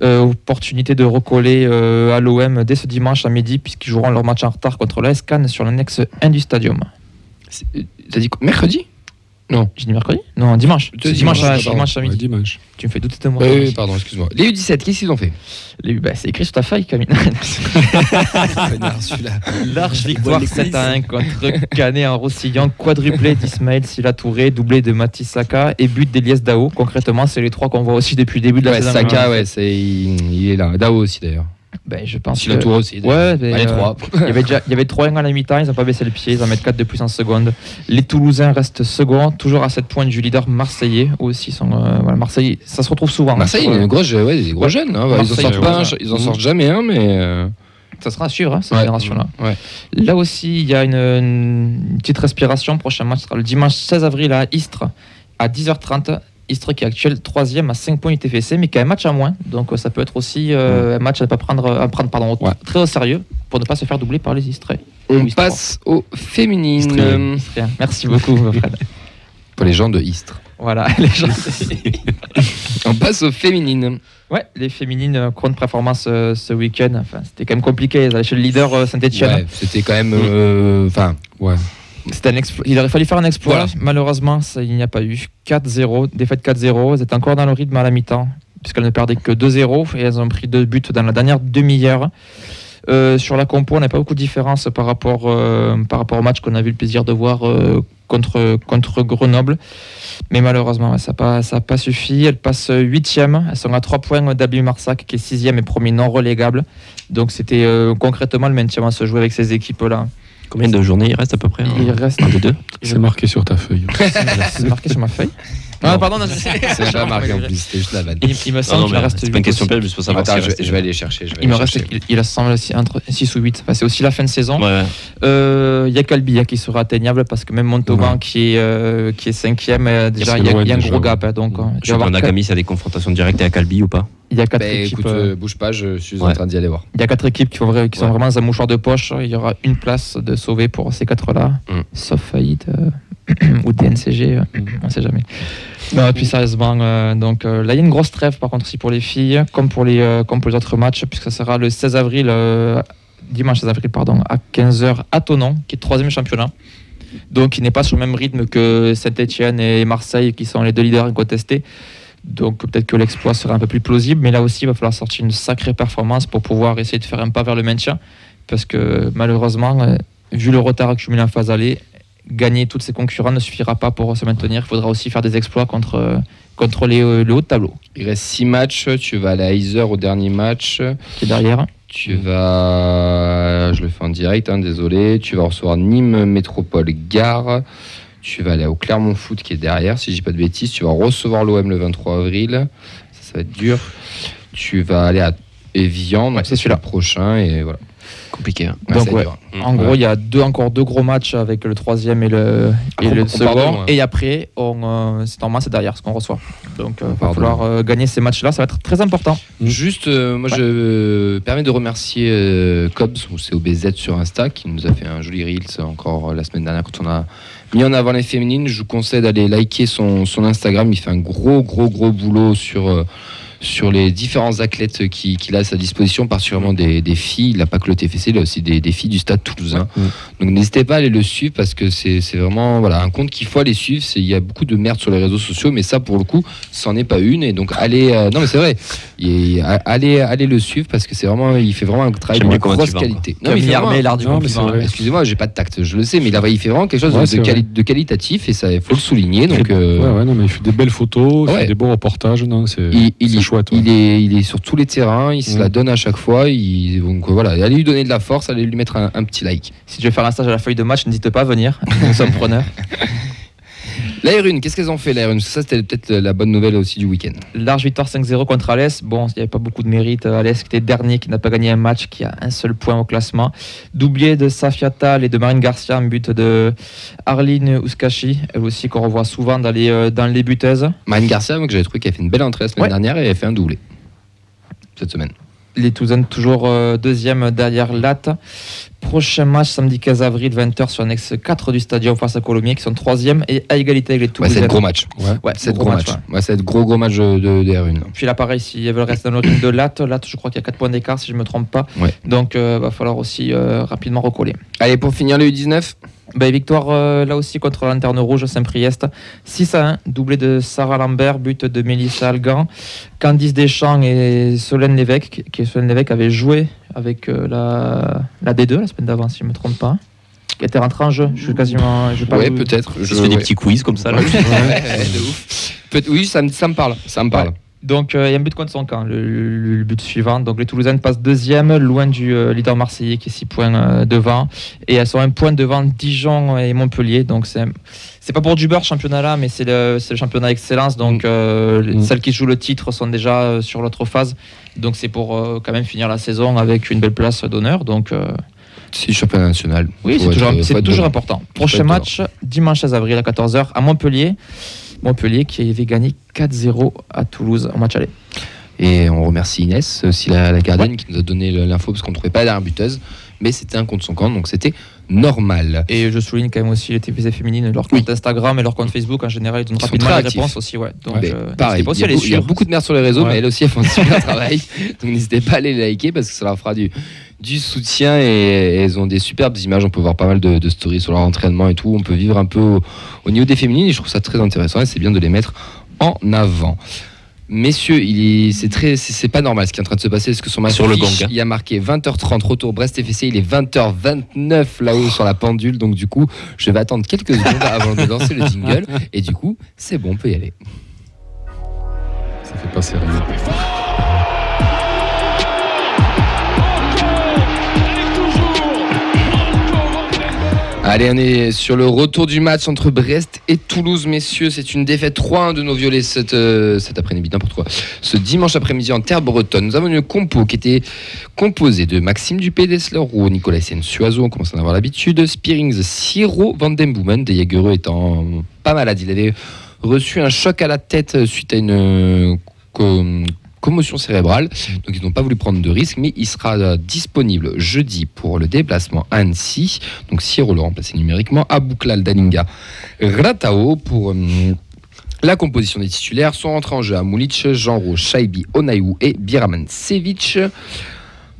Opportunité de recoller à l'OM dès ce dimanche à midi puisqu'ils joueront leur match en retard contre l'AS Cannes sur l'annexe 1 du stadium. T'as dit quoi, mercredi? Non. J'ai dit mercredi? Non, dimanche. C'est dimanche à midi. Dimanche. Tu me fais douter de moi. Oui, pardon, excuse-moi. Les U17, qu'est-ce qu'ils ont fait? C'est écrit sur ta feuille, Camille. Large victoire 7-1 contre Canet en Roussillon, quadruplé d'Ismaël Silla Touré, doublé de Mathis Saka et but d'Elias Dao. Concrètement, c'est les trois qu'on voit aussi depuis le début de la saison. Saka, il est là. Dao aussi d'ailleurs. Je pense Silla Touré aussi. Ouais, les trois. Il y avait 3-1 à la mi-temps, ils n'ont pas baissé le pied, ils en mettent 4 de plus en seconde. Les Toulousains restent second, toujours à 7 points du leader marseillais. Aussi sont, Marseille, ça se retrouve souvent. Marseille, il y a des gros jeunes. Hein. Ils en sortent jamais un, mais. Ça sera à suivre, cette génération-là. Ouais. Là aussi, il y a une petite respiration. Prochain match sera le dimanche 16 avril à Istres, à 10h30. Istres qui est actuel 3e à 5 points du TFC, mais qui a un match à moins. Donc ça peut être aussi un match à ne pas prendre très au sérieux pour ne pas se faire doubler par les Istres. On passe aux féminines. Merci beaucoup, Fred. Pour les gens de Istres. Voilà, les gens. On passe aux féminines. Ouais, les féminines, grande performance ce week-end. Enfin, c'était quand même compliqué. Ils allaient chez le leader Saint-Etienne. Ouais, c'était quand même. C'était un exploit. Il aurait fallu faire un exploit. Voilà. Malheureusement, il n'y a pas eu. 4-0, défaite 4-0. Elles étaient encore dans le rythme à la mi-temps, puisqu'elles ne perdaient que 2-0 et elles ont pris 2 buts dans la dernière demi-heure. Sur la compo, on n'a pas beaucoup de différence par rapport au match qu'on a eu le plaisir de voir contre Grenoble. Mais malheureusement, ça n'a pas suffi. Elles passent 8e. Elles sont à 3 points d'Albi Marsac, qui est 6e et premier non relégable. Donc c'était concrètement le maintien à se jouer avec ces équipes-là. Combien de journées il reste à peu près? Il reste un des deux. C'est marqué sur ta feuille. C'est marqué sur ma feuille. Ah, pardon, non, c'est pas marqué en plus, c'était juste la vanne. Il me semble qu'il reste. C'est pas une question piège, juste pour savoir. Attends, je vais aller chercher. Il semble entre 6 ou 8. Enfin, c'est aussi la fin de saison. Ouais. Il y a Calbia qui sera atteignable parce que même Montauban qui est 5e, déjà il y a un gros gap. Donc, je sais pas, Nakami, il y a des confrontations directes avec Calbi ou pas? Il y a 4 équipes. Écoute, bouge pas, je suis en train d'y aller voir. Il y a 4 équipes qui sont vraiment dans un mouchoir de poche. Il y aura une place de sauver pour ces 4-là, sauf faillite ou DNCG, on ne sait jamais. Non, et puis sérieusement, donc là il y a une grosse trêve par contre aussi pour les filles, comme pour les autres matchs, puisque ça sera le 16 avril, dimanche 16 avril, à 15h à Thonon, qui est 3e championnat. Donc qui n'est pas sur le même rythme que Saint-Etienne et Marseille, qui sont les 2 leaders incontestés. Donc peut-être que l'exploit sera un peu plus plausible, mais là aussi il va falloir sortir une sacrée performance pour pouvoir essayer de faire un pas vers le maintien, parce que malheureusement, vu le retard accumulé en phase aller, gagner tous ses concurrents ne suffira pas pour se maintenir. Il faudra aussi faire des exploits contre le haut de tableau. Il reste 6 matchs, tu vas aller à Yzeure au dernier match. Qui est derrière. Tu vas, je le fais en direct, désolé, tu vas recevoir Nîmes Métropole Gare. Tu vas aller au Clermont Foot qui est derrière, si je dis pas de bêtises. Tu vas recevoir l'OM le 23 avril. Ça va être dur. Tu vas aller à Evian, donc c'est celui-là prochain et voilà. Compliqué. Hein. Donc, en gros, il y a encore 2 gros matchs avec le 3e et le second. Et après, c'est derrière ce qu'on reçoit. Donc, il va falloir gagner ces matchs-là. Ça va être très important. Juste, moi, je permets de remercier Cobbs, ou c'est OBZ sur Insta, qui nous a fait un joli Reels encore la semaine dernière quand on a mis en avant les féminines. Je vous conseille d'aller liker son Instagram. Il fait un gros boulot sur les différents athlètes qu'il a à sa disposition, particulièrement des filles. Il n'a pas que le TFC, il a aussi des filles du Stade Toulousain. Donc n'hésitez pas à aller le suivre parce que c'est vraiment un compte qu'il faut aller suivre. Il y a beaucoup de merde sur les réseaux sociaux, mais ça pour le coup, c'en est pas une. Et donc allez, non mais c'est vrai, allez le suivre parce que il fait vraiment un travail de grosse qualité. Non, mais il fait vraiment, excusez-moi, j'ai pas de tact, je le sais, mais il fait vraiment quelque chose de qualitatif et ça, il faut le souligner. Donc, non, mais il fait des belles photos, il fait des bons reportages. Non, c'est chouette. Il est sur tous les terrains, il se la donne à chaque fois. Donc voilà, allez lui donner de la force, allez lui mettre un petit like. Si tu veux faire un stage à la feuille de match, n'hésite pas à venir, nous sommes preneurs. L'Air1, qu'est-ce qu'elles ont fait l'Air1? Ça, c'était peut-être la bonne nouvelle aussi du week-end. Large victoire 5-0 contre Alès. Bon, il n'y avait pas beaucoup de mérite. Alès qui était dernier, qui n'a pas gagné un match, qui a un seul point au classement. Doublé de Safia Tal et de Marine Garcia, un but de Arline Ouskashi, elle aussi qu'on revoit souvent dans les buteuses. Marine Garcia, moi, que j'avais trouvé qu'elle a fait une belle entrée la semaine dernière et elle a fait un doublé cette semaine. Les Toulousaines toujours deuxième derrière Latte. Prochain match samedi 15 avril 20h sur l'annexe 4 du stadium face à Colomiers qui sont troisième et à égalité avec les Toulousaines. Ouais, c'est gros match. Ouais, c'est gros match. Ouais, c'est gros match de R1. Puis là pareil, si elles veulent rester dans le ring de Latte, je crois qu'il y a 4 points d'écart si je ne me trompe pas. Ouais. Donc va falloir aussi rapidement recoller. Allez, pour finir le U19. Victoire là aussi contre la Lanterne Rouge Saint-Priest 6-1, doublé de Sarah Lambert, but de Mélissa Algan, Candice Deschamps et Solène Lévesque, Solène Lévesque avait joué avec la D2 la semaine d'avant si je ne me trompe pas, qui était rentrée en jeu. Je suis quasiment. Ouais, peut-être. Je fais des petits quiz comme ça là. De ouf. Oui, ça me parle. Ouais. Donc il y a un but contre son camp, le but suivant. Donc les Toulousaines passent deuxième, loin du leader marseillais qui est 6 points devant. Et elles sont un point devant Dijon et Montpellier. Donc c'est pas pour du beurre ce championnat-là, mais c'est le championnat excellence. Donc celles qui jouent le titre sont déjà sur l'autre phase. Donc c'est pour quand même finir la saison avec une belle place d'honneur. Donc c'est le championnat national. Oui, c'est toujours important. Prochain match, dimanche 16 avril à 14h à Montpellier. Montpellier qui avait gagné 4-0 à Toulouse en match aller. Et on remercie Inès, aussi la gardienne, qui nous a donné l'info parce qu'on ne trouvait pas la dernière buteuse, mais c'était un contre son camp, donc c'était normal. Et je souligne quand même aussi les TPC féminines, leur compte Instagram et leur compte Facebook en général, ils donnent rapidement les réponses aussi. Ouais. Donc, pareil, il y a beaucoup de merde sur les réseaux, mais elles aussi elles font un super travail. Donc n'hésitez pas à les liker parce que ça leur fera du soutien et elles ont des superbes images. On peut voir pas mal de stories sur leur entraînement et tout. On peut vivre un peu au niveau des féminines et je trouve ça très intéressant et c'est bien de les mettre en avant. Messieurs, c'est pas normal ce qui est en train de se passer parce que sur ma sur le gong, il y a marqué 20h30 retour Brest FCC, il est 20h29 là-haut sur la pendule, donc du coup je vais attendre quelques secondes avant de lancer le jingle et du coup c'est bon, on peut y aller. Ça fait pas sérieux. Allez, on est sur le retour du match entre Brest et Toulouse, messieurs. C'est une défaite 3-1 de nos violets cet après-midi, n'importe quoi. Ce dimanche après-midi en terre bretonne, nous avons une compo qui était composée de Maxime Dupé, Dessler-Roux, Nicolas Suazo, on commence à en avoir l'habitude, Spearings, Siro, Van Den Boomen, des Jagereux étant pas malade. Il avait reçu un choc à la tête suite à une commotion cérébrale, donc ils n'ont pas voulu prendre de risque, mais il sera disponible jeudi pour le déplacement à Annecy, donc Siro le remplacer numériquement, Abouklal Dalinga Ratao pour la composition des titulaires. Sont rentrés en jeu à Moulich, Jean-Ro, Shaibi, Onaïou et Biraman Sevic.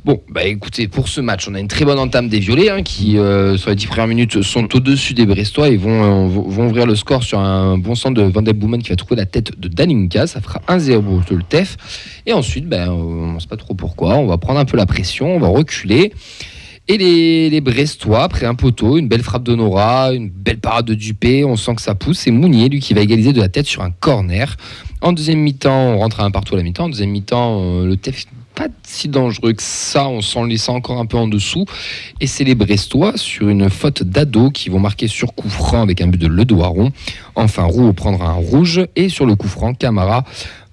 Bon, écoutez, pour ce match, on a une très bonne entame des Violets qui, sur les 10 premières minutes, sont au-dessus des Brestois et vont ouvrir le score sur un bon centre de Van Den Boomen qui va trouver la tête de Dalinka. Ça fera 1-0 pour le TEF. Et ensuite, on ne sait pas trop pourquoi, on va prendre un peu la pression, on va reculer. Et les Brestois, après un poteau, une belle frappe de Nora, une belle parade de Dupé, on sent que ça pousse. C'est Mounier, lui, qui va égaliser de la tête sur un corner. En deuxième mi-temps, on rentre à un partout à la mi-temps. En deuxième mi-temps, le TEF pas si dangereux que ça, on s'en laisse encore un peu en dessous. Et c'est les Brestois, sur une faute d'Ado, qui vont marquer sur coup franc avec un but de Ledoiron. Enfin, Roux prendra un rouge. Et sur le coup franc, Camara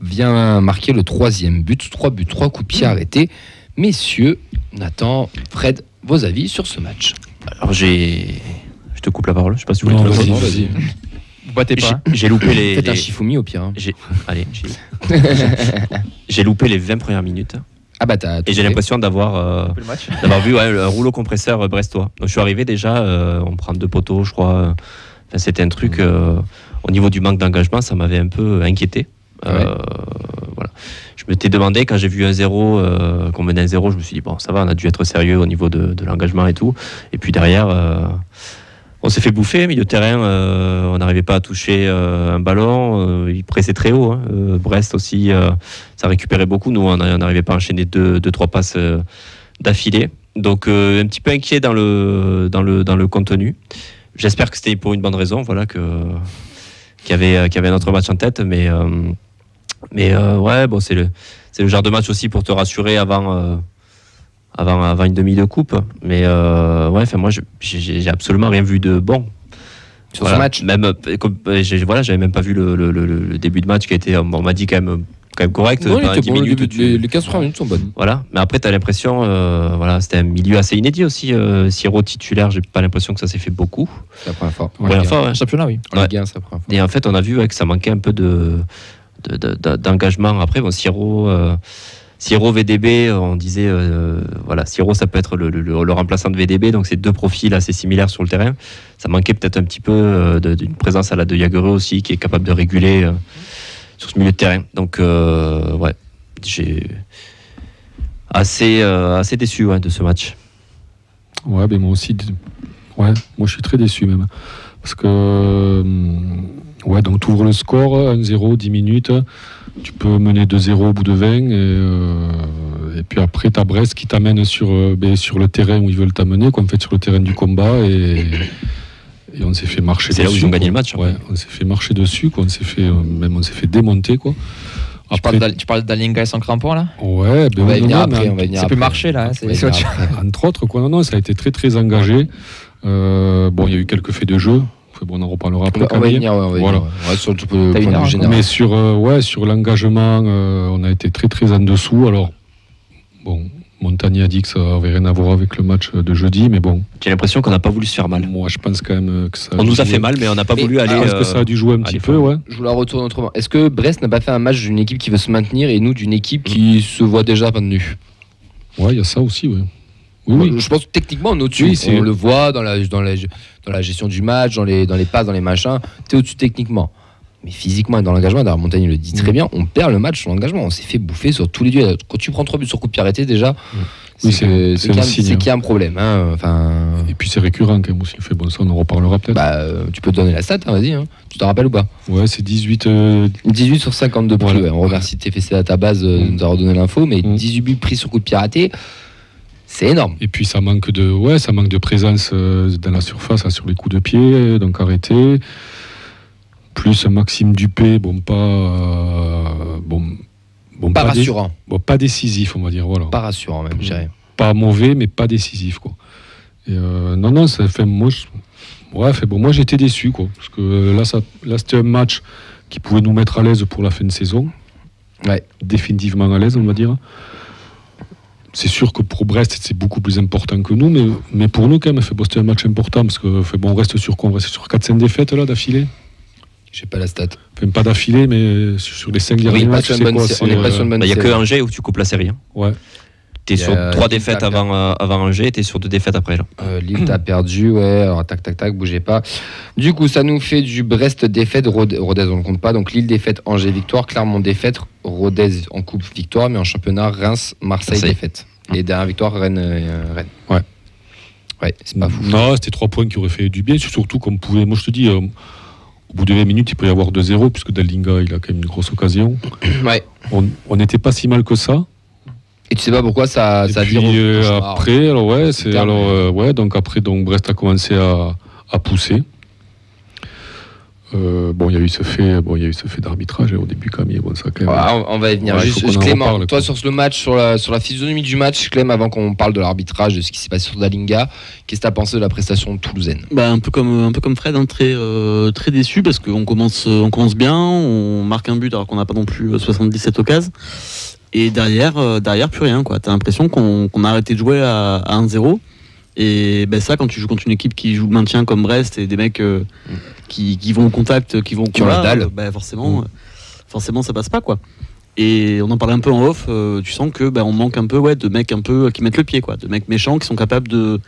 vient marquer le 3e but. 3 buts, 3 coups de pied arrêtés. Messieurs, Nathan, Fred, vos avis sur ce match? Alors je te coupe la parole, je sais pas si vous voulez. Non, vas-y. Vous battez pas. J'ai loupé les. Faites un Shifumi au pire. J'ai loupé les 20 premières minutes. Ah bah et j'ai l'impression d'avoir vu un rouleau compresseur brestois. Donc je suis arrivé déjà, on prend 2 poteaux, je crois. Enfin, c'était un truc au niveau du manque d'engagement, ça m'avait un peu inquiété. Voilà. Je m'étais demandé quand j'ai vu 1-0, qu'on menait 1-0, je me suis dit bon, ça va, on a dû être sérieux au niveau de l'engagement et tout. Et puis derrière, on s'est fait bouffer, milieu de terrain, on n'arrivait pas à toucher un ballon, il pressait très haut. Brest aussi, ça récupérait beaucoup. Nous, on n'arrivait pas à enchaîner 2-3 passes d'affilée. Donc un petit peu inquiet dans le contenu. J'espère que c'était pour une bonne raison, voilà, qu'il y avait un autre match en tête, mais ouais, bon, c'est le genre de match aussi pour te rassurer avant une demi de coupe. Mais ouais, enfin moi j'ai absolument rien vu de bon Sur ce match. Même, j'avais même pas vu le début de match qui a été, on m'a dit quand même correct. Non, il pendant était 10 bon, minutes, les 15 premières minutes sont bonnes. Voilà, mais après, tu as l'impression, c'était un milieu assez inédit aussi. Siro titulaire, j'ai pas l'impression que ça s'est fait beaucoup. C'est la première fois. Première fois, ouais. Championnat, oui. En Ligue 1, c'est la première fois. Et en fait, on a vu que ça manquait un peu d'engagement. Après, bon, Siro VDB, on disait, Siro, ça peut être le remplaçant de VDB, donc c'est deux profils assez similaires sur le terrain. Ça manquait peut-être un petit peu d'une présence à la de Jagereux aussi, qui est capable de réguler sur ce milieu de terrain. Donc, j'ai assez déçu de ce match. Ouais, mais moi aussi, moi je suis très déçu même. Parce que, donc tu ouvres le score, 1-0, 10 minutes. Tu peux mener 2-0 au bout de 20 et puis après tu as Brest qui t'amène sur le terrain où ils veulent t'amener, en fait sur le terrain du combat et on s'est fait marcher dessus. C'est là où ils ont gagné le match. Ouais, on s'est fait marcher dessus, on s'est fait démonter quoi. Tu parles d'Alinga et son crampon là? Ouais, on va y venir après. C'est plus marché là. Entre autres quoi, non, ça a été très très engagé. Il y a eu quelques faits de jeu. On en reparlera après. On va y venir, sur le point de vue général. Mais sur l'engagement, on a été très très en dessous. Alors, Montagny a dit que ça n'avait rien à voir avec le match de jeudi, mais bon. J'ai l'impression qu'on n'a pas voulu se faire mal. Moi, je pense quand même que ça. On nous a fait mal, mais on n'a pas voulu aller. Est-ce que ça a dû jouer un petit peu, ouais. Je vous la retourne autrement. Est-ce que Brest n'a pas fait un match d'une équipe qui veut se maintenir et nous d'une équipe qui se voit déjà maintenue? Ouais, il y a ça aussi, ouais. Oui. Je pense que techniquement, on est au-dessus. Oui, on le voit dans la gestion du match, dans les passes, dans les machins. Tu es au-dessus techniquement. Mais physiquement et dans l'engagement, d'ailleurs, Montagny le dit très bien, on perd le match sur l'engagement. On s'est fait bouffer sur tous les duels. Quand tu prends 3 buts sur coup de pied arrêté, déjà, c'est qu'il y a un problème. Et puis c'est récurrent quand même aussi. Ça, on en reparlera peut-être. Tu peux te donner la stat, vas-y. Tu t'en rappelles ou pas? Ouais, c'est 18 sur 52 pris. Voilà. On remercie TFC à ta base de nous avoir donné l'info, mais 18 buts pris sur coup de pied arrêté. C'est énorme. Et puis ça manque de présence dans la surface, sur les coups de pied, donc arrêté. Plus Maxime Dupé, pas rassurant. Pas décisif, on va dire. Voilà. Pas rassurant même, je dirais. Pas mauvais, mais pas décisif, quoi. Et non, ça fait moi j'étais déçu, quoi, parce que là c'était un match qui pouvait nous mettre à l'aise pour la fin de saison. Ouais. Définitivement à l'aise, on va dire. C'est sûr que pour Brest, c'est beaucoup plus important que nous, mais pour nous, quand même, c'était un match important parce que on reste sur 4-5 défaites là d'affilée. J'ai pas la stat. Enfin, pas d'affilée, mais sur les 5 derniers matchs, on n'est pas sur une bonne. Il n'y a que Angers où tu coupes la série. Ouais. Tu es sur 3 défaites avant Angers et tu es sur 2 défaites après. Là. Lille, t'as perdu, ouais. Alors, tac, bougez pas. Du coup, ça nous fait du Brest défaite, Rodez, on ne compte pas. Donc, Lille défaite, Angers victoire, Clermont défaite, Rodez en coupe victoire, mais en championnat, Reims, Marseille défaite. Et dernière victoire, Rennes. Ouais. Ouais, c'est pas fou. Non, c'était 3 points qui auraient fait du bien, surtout qu'on pouvait. Moi, je te dis, au bout de 20 minutes, il peut y avoir 2-0, puisque Dalinga, il a quand même une grosse occasion. Ouais. On n'était pas si mal que ça. Et tu sais pas pourquoi ça vire après, donc après, Brest a commencé à pousser. Il y a eu ce fait d'arbitrage au début quand même. Ça, quand même. On va y venir. Juste, Clément, toi sur le match, sur la physionomie du match, Clem, avant qu'on parle de l'arbitrage, de ce qui s'est passé sur Dalinga, qu'est-ce que tu as pensé de la prestation toulousaine? Un peu comme Fred, très déçu parce qu'on commence bien, on marque un but alors qu'on n'a pas non plus 77 occasions. Et derrière plus rien, quoi. T'as l'impression qu'on a arrêté de jouer à 1-0. Et ça, quand tu joues contre une équipe qui joue le maintien comme Brest et des mecs qui vont au contact, qui vont au combat, forcément ça passe pas, quoi. Et on en parlait un peu en off, tu sens que on manque un peu de mecs un peu qui mettent le pied, quoi, de mecs méchants qui sont capables de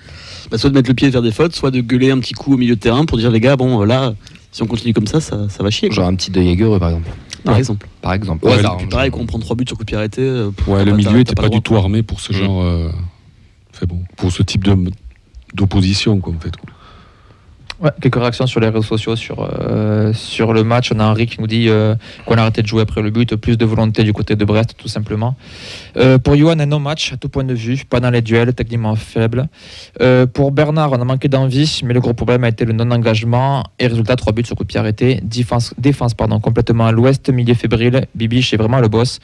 soit de mettre le pied et de faire des fautes, soit de gueuler un petit coup au milieu de terrain pour dire les gars, là, si on continue comme ça va chier, quoi. Genre un petit De Jagereux, par exemple. Par exemple. Ouais, pareil, qu'on prend 3 buts sur coup de pied arrêté. Le milieu n'était pas du tout armé pour ce genre. Pour ce type d'opposition, quoi, en fait. Ouais, quelques réactions sur les réseaux sociaux sur le match. On a Henri qui nous dit qu'on a arrêté de jouer après le but, plus de volonté du côté de Brest, tout simplement. Pour Johan, un non-match à tout point de vue, pas dans les duels, techniquement faible. Pour Bernard, on a manqué d'envie, mais le gros problème a été le non-engagement. Et résultat, 3 buts sur coup de pied arrêté. Défense complètement à l'ouest, milieu fébrile. Bibiche est vraiment le boss.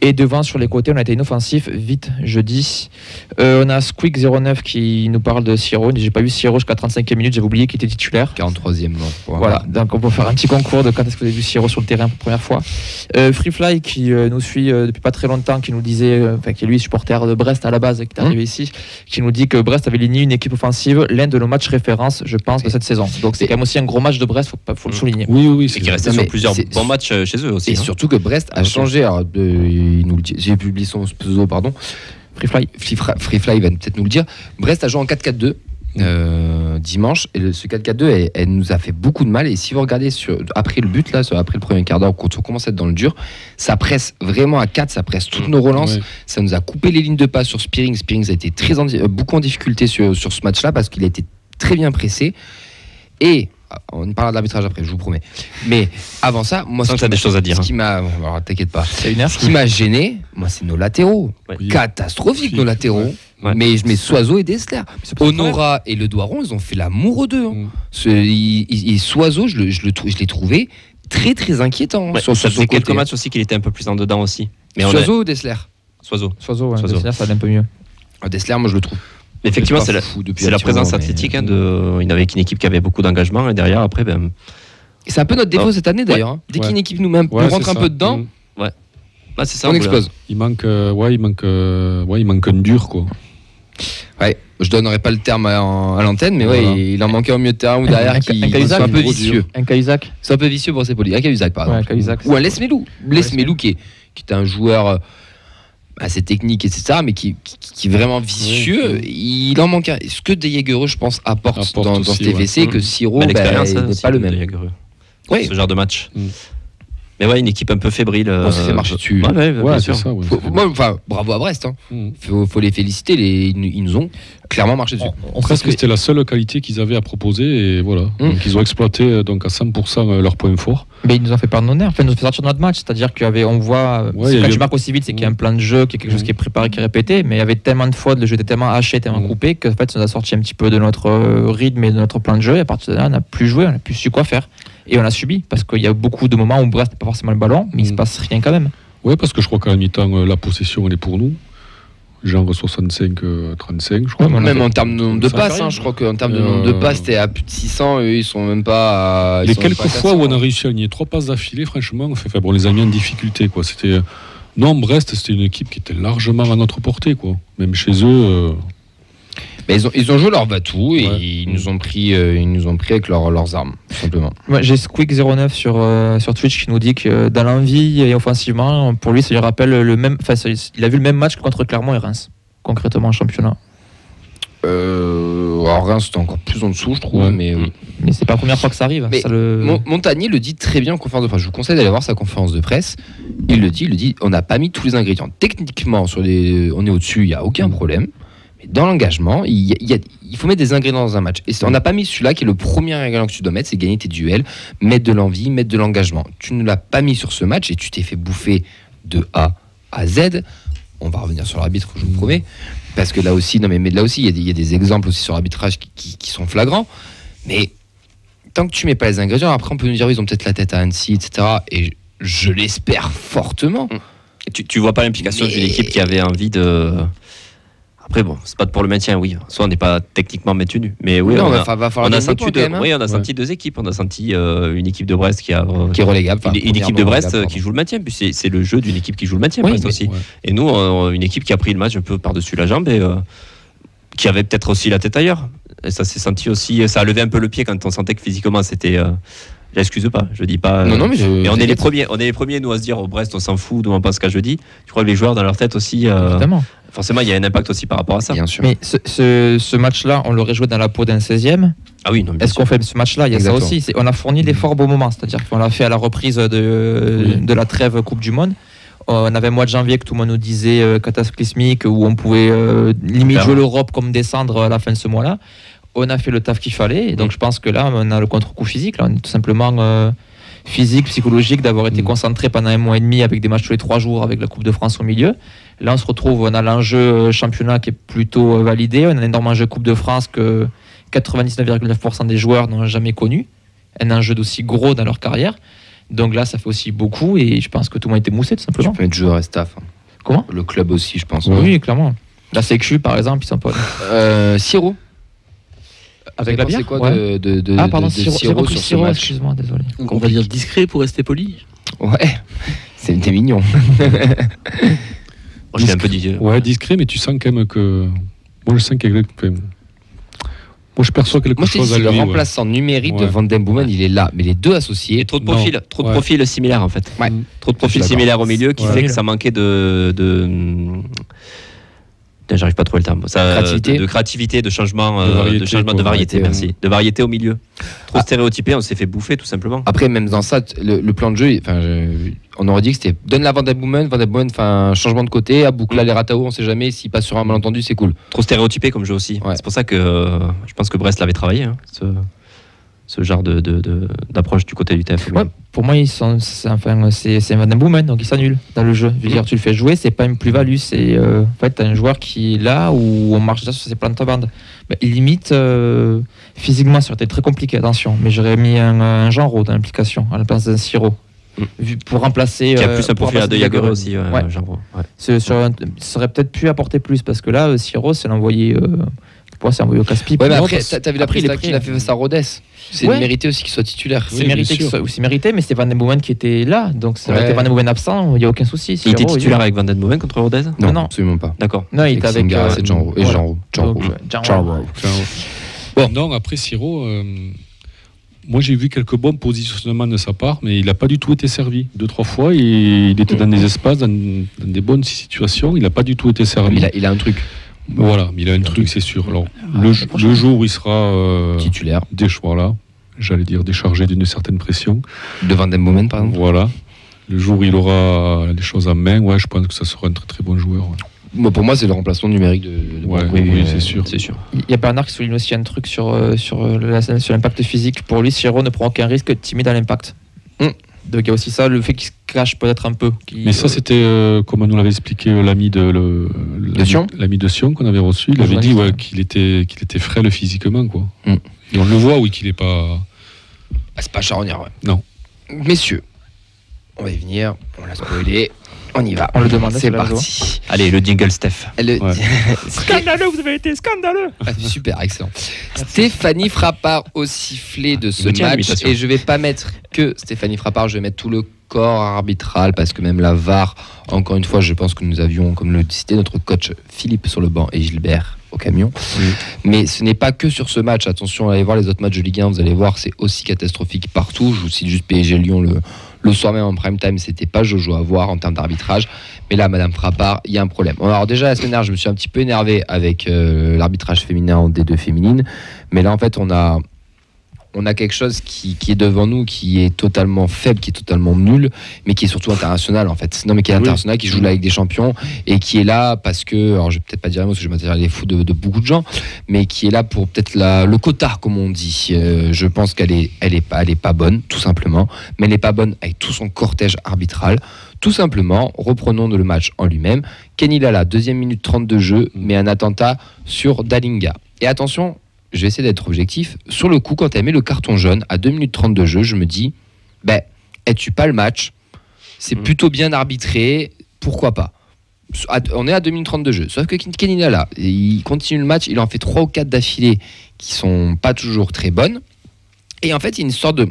Et devant, sur les côtés, on a été inoffensif, vite, jeudi. On a Squeak09 qui nous parle de Siro. J'ai pas vu Siro jusqu'à 35e minute, j'avais oublié qui était titulaire. 43e, non. Voilà, donc on peut faire un petit concours de quand est-ce que vous avez vu Siro sur le terrain pour la première fois. Freefly qui nous suit depuis pas très longtemps, qui nous disait, qui est lui supporter de Brest à la base, qui est arrivé ici, qui nous dit que Brest avait ligné une équipe offensive, l'un de nos matchs références, je pense, de cette saison. Donc c'est quand même aussi un gros match de Brest, faut le souligner. Oui, Et qui restait sur plusieurs bons matchs chez eux aussi. Et surtout que Brest a changé. Alors, il nous le dit, j'ai publié son pseudo, pardon. Freefly va peut-être nous le dire. Brest a joué en 4-4-2 dimanche, et ce 4-4-2 elle nous a fait beaucoup de mal. Et si vous regardez après le but, là, après le premier quart d'heure, quand on commence à être dans le dur, ça presse vraiment à 4, ça presse toutes nos relances. Ça nous a coupé les lignes de passe sur Spearing. Spearing a été beaucoup en difficulté sur ce match-là parce qu'il a été très bien pressé. Et on parlera de l'arbitrage après, je vous promets. Mais avant ça, moi, tu as des choses à dire. Ce qui m'a, alors, t'inquiète pas. Ce qui m'a gêné, moi, c'est nos latéraux. Catastrophique, nos latéraux. Ouais. Mais je mets Soiseau et Dessler. Honora et Le Doiron, ils ont fait l'amour aux deux. Soiseau, je l'ai trouvé très très inquiétant. Ça faisait quelques matchs aussi qu'il était un peu plus en dedans aussi. Mais Soiseau ou Dessler? Soiseau, Dessler, ça allait un peu mieux. Dessler, moi je le trouve. Effectivement, c'est la présence athlétique. Il avait une équipe qui avait beaucoup d'engagement et derrière, après, Et c'est un peu notre défaut cette année d'ailleurs. Dès qu'une équipe nous rentre un peu dedans, c'est ça, on explose. Il manque un dur, quoi. Ouais, je donnerai pas le terme à l'antenne, mais il en manquait au milieu de terrain ou derrière qui est un peu vicieux. Un Cahuzac. C'est un peu vicieux pour ses polis. Un Cahuzac, par exemple. Ouais, ou un Lesmelou. Lesmelou qui est un joueur assez technique, etc., mais qui est vraiment vicieux. Il en manque un. Ce que des Jaegereux, je pense, apporte dans ce TVC, que Siro n'est pas le même. Ce genre de match. Mais ouais, une équipe un peu fébrile. On s'est fait marcher dessus. Bien sûr. Ça, bravo à Brest. Faut les féliciter. Ils nous ont clairement marché dessus. Presque c'était la seule qualité qu'ils avaient à proposer et voilà. Donc ils ont exploité donc à 100% leurs points forts. Mais ils nous ont fait perdre nos nerfs. Ils nous ont fait sortir de notre match. C'est-à-dire on voit. Quand tu marques aussi vite, c'est qu'il y a un plan de jeu, qu'il y a quelque chose qui est préparé, qui est répété. Mais il y avait tellement de fautes, le jeu était tellement haché, tellement coupé que en fait, ça nous a sorti un petit peu de notre rythme et de notre plan de jeu. Et à partir de là, on n'a plus joué, on n'a plus su quoi faire. Et on a subi, parce qu'il y a beaucoup de moments où Brest n'a pas forcément le ballon, mais il ne se passe rien quand même. Oui, parce que je crois qu'à la mi-temps, la possession, elle est pour nous. Genre 65-35, je crois. Même en termes de nombre de passes, je crois qu'en termes de nombre de passes, t'es à plus de 600, eux, ils sont même pas à. Les quelques fois où on a réussi à gagner 3 passes d'affilée, franchement, on les a mis en difficulté, quoi. Non, Brest, c'était une équipe qui était largement à notre portée, quoi. Même chez eux. Mais ils ont joué leur batou et ils nous ont pris avec leurs armes, tout simplement. Ouais, j'ai Squeak09 sur Twitch qui nous dit que dans l'envie et offensivement, pour lui, ça lui rappelle il a vu le même match que contre Clermont et Reims, concrètement en championnat. Alors Reims, c'était encore plus en dessous, je trouve, mais oui. Mais c'est pas la première fois que ça arrive. Mais Montagnier le dit très bien en conférence de presse. Je vous conseille d'aller voir sa conférence de presse. Il le dit, on n'a pas mis tous les ingrédients. Techniquement, on est au-dessus, il n'y a aucun problème. Mais dans l'engagement, il faut mettre des ingrédients dans un match. Et on n'a pas mis celui-là qui est le premier ingrédient que tu dois mettre, c'est gagner tes duels, mettre de l'envie, mettre de l'engagement. Tu ne l'as pas mis sur ce match et tu t'es fait bouffer de A à Z. On va revenir sur l'arbitre, je vous promets. Parce que là aussi, il y a des exemples aussi sur l'arbitrage qui sont flagrants. Mais tant que tu mets pas les ingrédients, après on peut nous dire ils ont peut-être la tête à Annecy, etc. Et je l'espère fortement. Tu vois pas l'implication d'une équipe qui avait envie de. Après, bon, c'est pas pour le maintien, oui. Soit on n'est pas techniquement maintenu, mais oui, on a senti deux équipes. On a senti une équipe de Brest qui est relégable. Une équipe de Brest qui joue le maintien. Puis c'est le jeu d'une équipe qui joue le maintien, Brest aussi. Ouais. Et nous, une équipe qui a pris le match un peu par-dessus la jambe et qui avait peut-être aussi la tête ailleurs. Et ça s'est senti aussi. Ça a levé un peu le pied quand on sentait que physiquement c'était. J'excuse pas, je dis pas. Non, mais et on est les premiers, nous, à se dire au Brest, on s'en fout, nous on pense qu'à jeudi. Je crois que les joueurs dans leur tête aussi. Évidemment. Forcément, il y a un impact aussi par rapport à ça. Bien sûr. Mais ce match-là, on l'aurait joué dans la peau d'un 16e. Ah oui, non. Est-ce qu'on fait ce match-là? Il y a Exactement. Ça aussi. On a fourni l'effort au bon moment, c'est-à-dire qu'on l'a fait à la reprise de la trêve Coupe du Monde. On avait un mois de janvier que tout le monde nous disait cataclysmique, où on pouvait limite jouer l'Europe comme descendre à la fin de ce mois-là. On a fait le taf qu'il fallait, et donc je pense que là, on a le contre-coup physique. Là, on est tout simplement physique, psychologique, d'avoir été concentré pendant 1 mois et demi avec des matchs tous les 3 jours, avec la Coupe de France au milieu. Là, on se retrouve, on a l'enjeu championnat qui est plutôt validé, on a un énorme enjeu Coupe de France que 99,9% des joueurs n'ont jamais connu, un enjeu d'aussi gros dans leur carrière. Donc là, ça fait aussi beaucoup, et je pense que tout le monde était moussé, tout simplement. Tu peux être joueur et staff. Comment ? Le club aussi, je pense. Oui, clairement. La Sécu, par exemple, ils sont pas. Siro. Avec la bière, quoi ouais. de Siro, Siro sur ce match? excuse-moi, désolé. On va dire discret pour rester poli. Ouais, c'était mignon. Moi, je suis un peu dit. Ouais, discret, mais tu sens quand même que. Moi, je sens qu'il y a quelque. Moi, je perçois quelque Moi, je te chose dis, à lui. le remplaçant numérique de Ouais. Van Den Boomen, il est là. Mais les deux Il y associés, a trop de profils similaires en fait. Ouais. Trop de Je suis profils d'accord. similaires au milieu qui Ouais. fait que ça manquait de j'arrive pas à trouver le terme. Créativité. De créativité, de changement, De variété, de changement quoi. de variété, Variété, merci. De variété au milieu. Trop stéréotypé, on s'est fait bouffer tout simplement. après, même dans ça, le plan de jeu, on aurait dit que c'était donne la Van Den Boomen, changement de côté, à boucler les Ratao, on sait jamais, s'il passe sur un malentendu, c'est cool. Trop stéréotypé comme jeu aussi. Ouais. C'est pour ça que je pense que Brest l'avait travaillé, hein, ce genre d'approche du côté du TF. Ouais, pour moi, c'est Van Den Boomen, donc il s'annule dans le jeu. Je veux dire, tu le fais jouer, c'est pas une plus-value, c'est en fait, t'as un joueur qui est là où on marche déjà sur ses plantes-bandes. Limite, physiquement, ça aurait été très compliqué, attention, mais j'aurais mis un Genro dans l'implication à la place d'un Siro. Pour remplacer. Qui a plus un pour profil à remplacer De Jager Jager. aussi, Ouais. genre. Ouais. Ça aurait peut-être pu apporter plus parce que là, Siro, c'est l'envoyé. C'est envoyé au casse-pipe. Ouais, mais Non, après, parce- t'as vu la après, prise il est qu'il a fait face à Rodez. C'est Ouais. mérité aussi qu'il soit titulaire. C'est Oui, mérité, bien sûr. c'est mérité, mais c'est Van Den Boomen qui était là. Donc, ça aurait Ouais. été Van Den Boomen absent, il n'y a aucun souci. Il était titulaire avec Van Den Boomen contre Rodez. Non, Non. absolument pas. D'accord. Non, il était avec. Xinga, c'est Genro. Et voilà. Genro. Donc, Genro. Bon. Non, après Siro, moi j'ai vu quelques bons positionnements de sa part, mais il n'a pas du tout été servi. 2-3 fois, il était dans des espaces, dans des bonnes situations, il n'a pas du tout été servi. Il a un truc Voilà, mais il a un truc, c'est sûr. Alors, prochain. le jour où il sera titulaire voilà, j'allais dire déchargé d'une certaine pression, de Van Den Boomen, par exemple. voilà. Le jour où il aura les choses en main, ouais, je pense que ça sera un très très bon joueur. Ouais. Moi, pour moi, c'est le remplacement numérique de Ouais, Boomen. oui, c'est sûr. C'est sûr. Il y a Bernard qui souligne aussi un truc sur l'impact physique. Pour lui, Siro ne prend aucun risque, timide à l'impact. Donc il y a aussi ça, le fait qu'il se cache peut-être un peu. Mais ça, c'était comme nous l'avait expliqué l'ami De Sion. l'ami de Sion qu'on avait reçu. Il Le avait dit journaliste. qu'il était frêle physiquement, quoi. Mm. Et on le voit, oui, qu'il est pas. Ah, c'est pas charnière, ouais. Non. Messieurs, on va y venir, on l'a spoilé, on y va. On le demandait, c'est c'est là, parti. Allez, le jingle Steph. Ouais. Scandaleux, vous avez été scandaleux. Ah, super, excellent. Stéphanie Frappard au sifflet de ce Je tiens à match. l'imitation. Et je vais pas mettre que Stéphanie Frappard, je vais mettre tout le corps arbitral parce que même la VAR, encore une fois, je pense que nous avions, comme le citait notre coach Philippe sur le banc et Gilbert au camion. Mais ce n'est pas que sur ce match. Attention, allez voir les autres matchs de Ligue 1, vous allez voir, c'est aussi catastrophique partout. Je vous cite juste PSG Lyon le soir même en prime time, c'était pas Jojo à voir en termes d'arbitrage. Mais là, Madame Frappard, il y a un problème. Alors déjà, la semaine dernière, je me suis un petit peu énervé avec l'arbitrage féminin en D2 féminine. Mais là, en fait, on a quelque chose qui est devant nous, qui est totalement faible, qui est totalement nul, mais qui est surtout international, en fait. Non, mais qui est international, qui joue là avec des champions, et qui est là parce que, alors je vais peut-être pas dire un mot, parce que je vais m'attirer les fous de beaucoup de gens, mais qui est là pour peut-être le quota, comme on dit. Je pense qu'elle est pas bonne, tout simplement, mais elle n'est pas bonne avec tout son cortège arbitral. Tout simplement, reprenons le match en lui-même. Kenny Lala, 2e minute 30 de jeu, mais un attentat sur Dalinga. Et attention, je vais essayer d'être objectif. Sur le coup, quand elle met le carton jaune à 2 minutes 30 de jeu, je me dis, elle tue pas le match. C'est plutôt bien arbitré. Pourquoi pas? On est à 2 minutes 30 de jeu. Sauf que Kenny Lala, il continue le match. Il en fait 3 ou 4 d'affilée qui sont pas toujours très bonnes. Et en fait, il y a une sorte de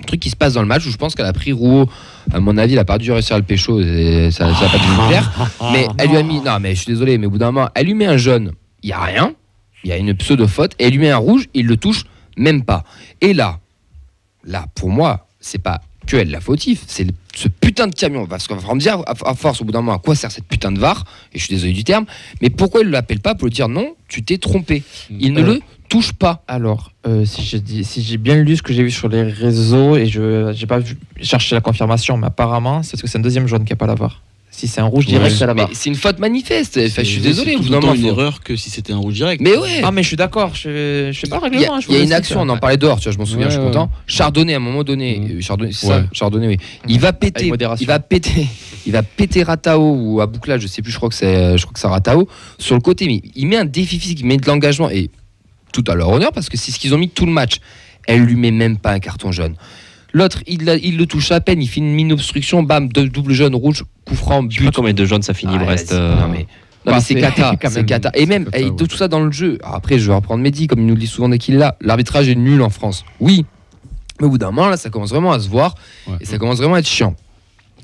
truc qui se passe dans le match où je pense qu'elle a pris Rouault. À mon avis, elle a pas dû réussir à le pécho. Et ça n'a pas dû lui plaire. Mais elle lui a mis. Non, mais je suis désolé, mais au bout d'un moment, elle lui met un jaune. Il n'y a rien. Il y a une pseudo-faute. Et elle lui met un rouge. Il le touche même pas. Et là, pour moi, c'est pas que elle la fautif. C'est ce putain de camion. Parce qu'on va me dire, à force, au bout d'un moment, à quoi sert cette putain de VAR? Et je suis désolé du terme. Mais pourquoi il ne l'appelle pas pour lui dire non, tu t'es trompé? Il ne le touche pas. Alors, si j'ai bien lu ce que j'ai vu sur les réseaux et je n'ai pas cherché la confirmation, mais apparemment, c'est parce que c'est un deuxième jaune qui n'a pas la VAR. Si c'est un rouge direct, c'est la Mais VAR. c'est une faute manifeste. Enfin, je suis désolé. Au bout C'est d'un tout le temps moment, une faut- erreur que si c'était un rouge direct. Mais ouais. Ah, mais je suis d'accord, je sais pas le Il y règlement. a, il y a une action, on en parlait dehors, tu vois, je m'en souviens, Ouais, je suis ouais. content. Chardonnay, à un moment donné, Chardonnay, c'est ça, Ouais. Chardonnay, oui. Il va péter, Avec modération. il va péter Ratao ou à bouclage, je sais plus, je crois que c'est Ratao sur le côté, mais il met un défi physique, il met de l'engagement et tout à leur honneur parce que c'est ce qu'ils ont mis tout le match. Elle lui met même pas un carton jaune. L'autre, il le touche à peine, il fait une mini-obstruction, bam, double jaune, rouge, coup franc, Je sais pas but. combien de jaunes ça finit, Ah, Brest. vas-y, non, mais Non, mais c'est cata, quand c'est même. cata. Et même, cata, et ouais. tout ça dans le jeu. Alors après, je vais reprendre Mehdi, comme il nous le dit souvent dès qu'il est là. L'arbitrage est nul en France. Oui. Mais au bout d'un moment, là, ça commence vraiment à se voir. Ouais. Et ça commence vraiment à être chiant.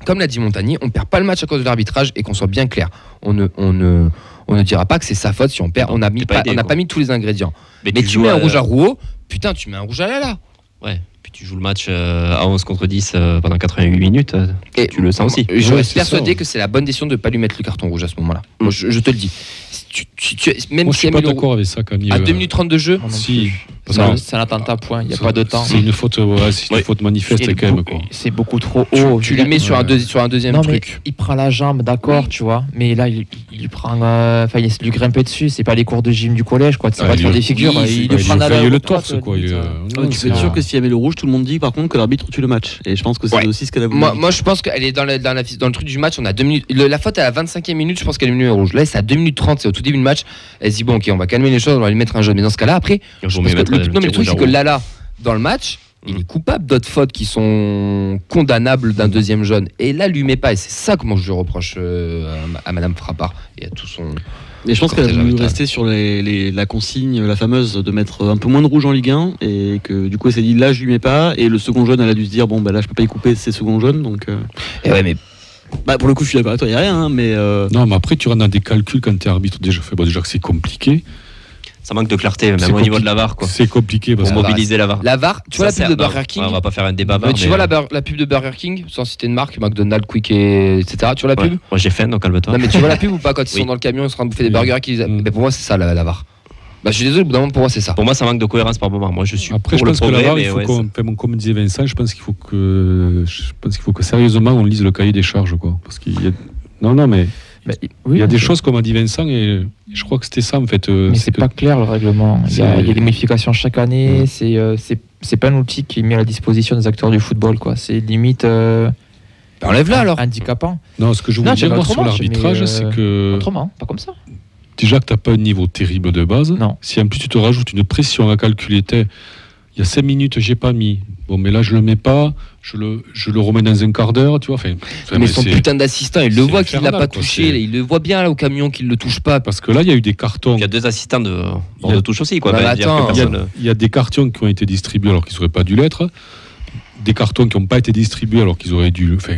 Comme l'a dit Montagnier, on perd pas le match à cause de l'arbitrage et qu'on soit bien clair. On ne dira pas que c'est sa faute si on perd. Non, On n'a t'es pas aidé, quoi. pas mis tous les ingrédients. Mais tu joues mets un rouge à Rouault, putain, tu mets un rouge à Lala. Ouais. Puis tu joues le match à 11 contre 10 pendant 88 minutes. Et Tu le sens aussi. Je Ouais, reste c'est persuadé ça. que c'est la bonne décision de ne pas lui mettre le carton rouge à ce moment-là. Moi, je te le dis. Même Moi, je si suis pas Emile d'accord avec ça, Camille. à 2 minutes 30 de jeu, Si. Parce Non. que C'est un attentat, point. Il n'y a pas de temps. C'est une faute, c'est une Oui. faute manifeste Il est quand même. beaucoup- Quoi. C'est beaucoup trop tu, haut. tu lui mets sur un deuxième Non, mais truc. il prend la jambe, d'accord, tu vois. Mais là, il prend. Enfin, il essaie de lui grimper dessus. C'est pas les cours de gym du collège, quoi. C'est Ouais, pas il de faire lui- des figures. oui, il c'est- lui prend dans la le droite, torse, quoi. limite, Tu peux être sûr que s'il y avait le rouge, tout le monde dit par contre que l'arbitre tue le match. Et je pense que c'est Ouais. aussi ce qu'elle a voulu. Moi, je pense qu'elle est dans le truc du match. On a 2 minutes. La faute est à la 25e minute. Je pense qu'elle est venue au rouge. Là, c'est à 2 minutes 30. C'est au tout début du match. Elle se dit, bon, ok, on va calmer les choses. On va lui mettre un jaune. Mais dans ce cas-là, après, Il je vaut pense mieux que mettre non, mais le petit truc, rouge à c'est que Rouault. Lala, dans le match, il est coupable d'autres fautes qui sont condamnables d'un deuxième jaune. Et là, lui met pas. Et c'est ça que moi je reproche à Madame Frappard et à tout son. Et je pense qu'elle a cortège voulu arbitral. rester sur la consigne, la fameuse, de mettre un peu moins de rouge en Ligue 1. Et que du coup, elle s'est dit là, je lui mets pas. Et le second jaune, elle a dû se dire bon, bah là, je peux pas y couper ces seconds jaunes. Donc, Et ouais, mais bah, pour le coup, je suis d'accord avec toi, il n'y a rien. Hein, mais Non, mais après, tu rentres dans des calculs quand tu es arbitre. Déjà que c'est compliqué. Ça manque de clarté, même C'est au niveau compliqué. de la VAR, quoi. C'est compliqué parce Pour que mobiliser la VAR. la VAR, tu vois la Ça pub de sert- Burger non, King. On va pas faire un débat VAR. Mais tu vois la pub de Burger King, sans citer de marque, McDonald's, Quick, etc. Tu vois la Ouais. pub? Moi j'ai faim, donc calme-toi. Non, mais tu vois la pub ou pas quand ils Oui. sont dans le camion, ils sont en train de bouffer des Oui. burgers qu'ils. Mm. Mais pour moi, c'est ça la VAR. Bah, je suis désolé, au bout d'un moment, pour moi, c'est ça. Pour moi, ça manque de cohérence par moment. Moi, je suis Après, je pour le pense que la progrès, VAR, mais il faut ouais, comme disait Vincent, je pense qu'il faut que sérieusement on lise le cahier des charges, quoi. Parce qu'il y a non, mais il y a des choses comme a dit Vincent et je crois que c'était ça en fait. Mais c'est que- pas clair le règlement. Il y a c'est- des modifications chaque année. Ouais. C'est pas un outil qui est mis à la disposition des acteurs du football, quoi. C'est limite Bah, enlève-la alors. handicapant. Non, ce que je voulais Non, dire c'est moi, autre sur match, l'arbitrage, mais, c'est que Autrement, pas comme ça. déjà que tu n'as pas un niveau terrible de base. Non. Si en plus tu te rajoutes une pression à calculer, il y a 5 minutes, j'ai pas mis. Bon, mais là, je le mets pas, je le remets dans un quart d'heure, tu vois. Mais son putain d'assistant, il le c'est voit qu'il l'a infernal, pas quoi, touché. c'est- Il le voit bien là au camion qu'il le touche pas. Parce que là, il y a eu des cartons. Il y a deux assistants de Il y bord a- de touche aussi, quoi. Bah, Bah, dire que attends, personne- Il y a des cartons qui ont été distribués alors qu'ils n'auraient pas dû l'être. Des cartons qui n'ont pas été distribués alors qu'ils auraient dû. Enfin,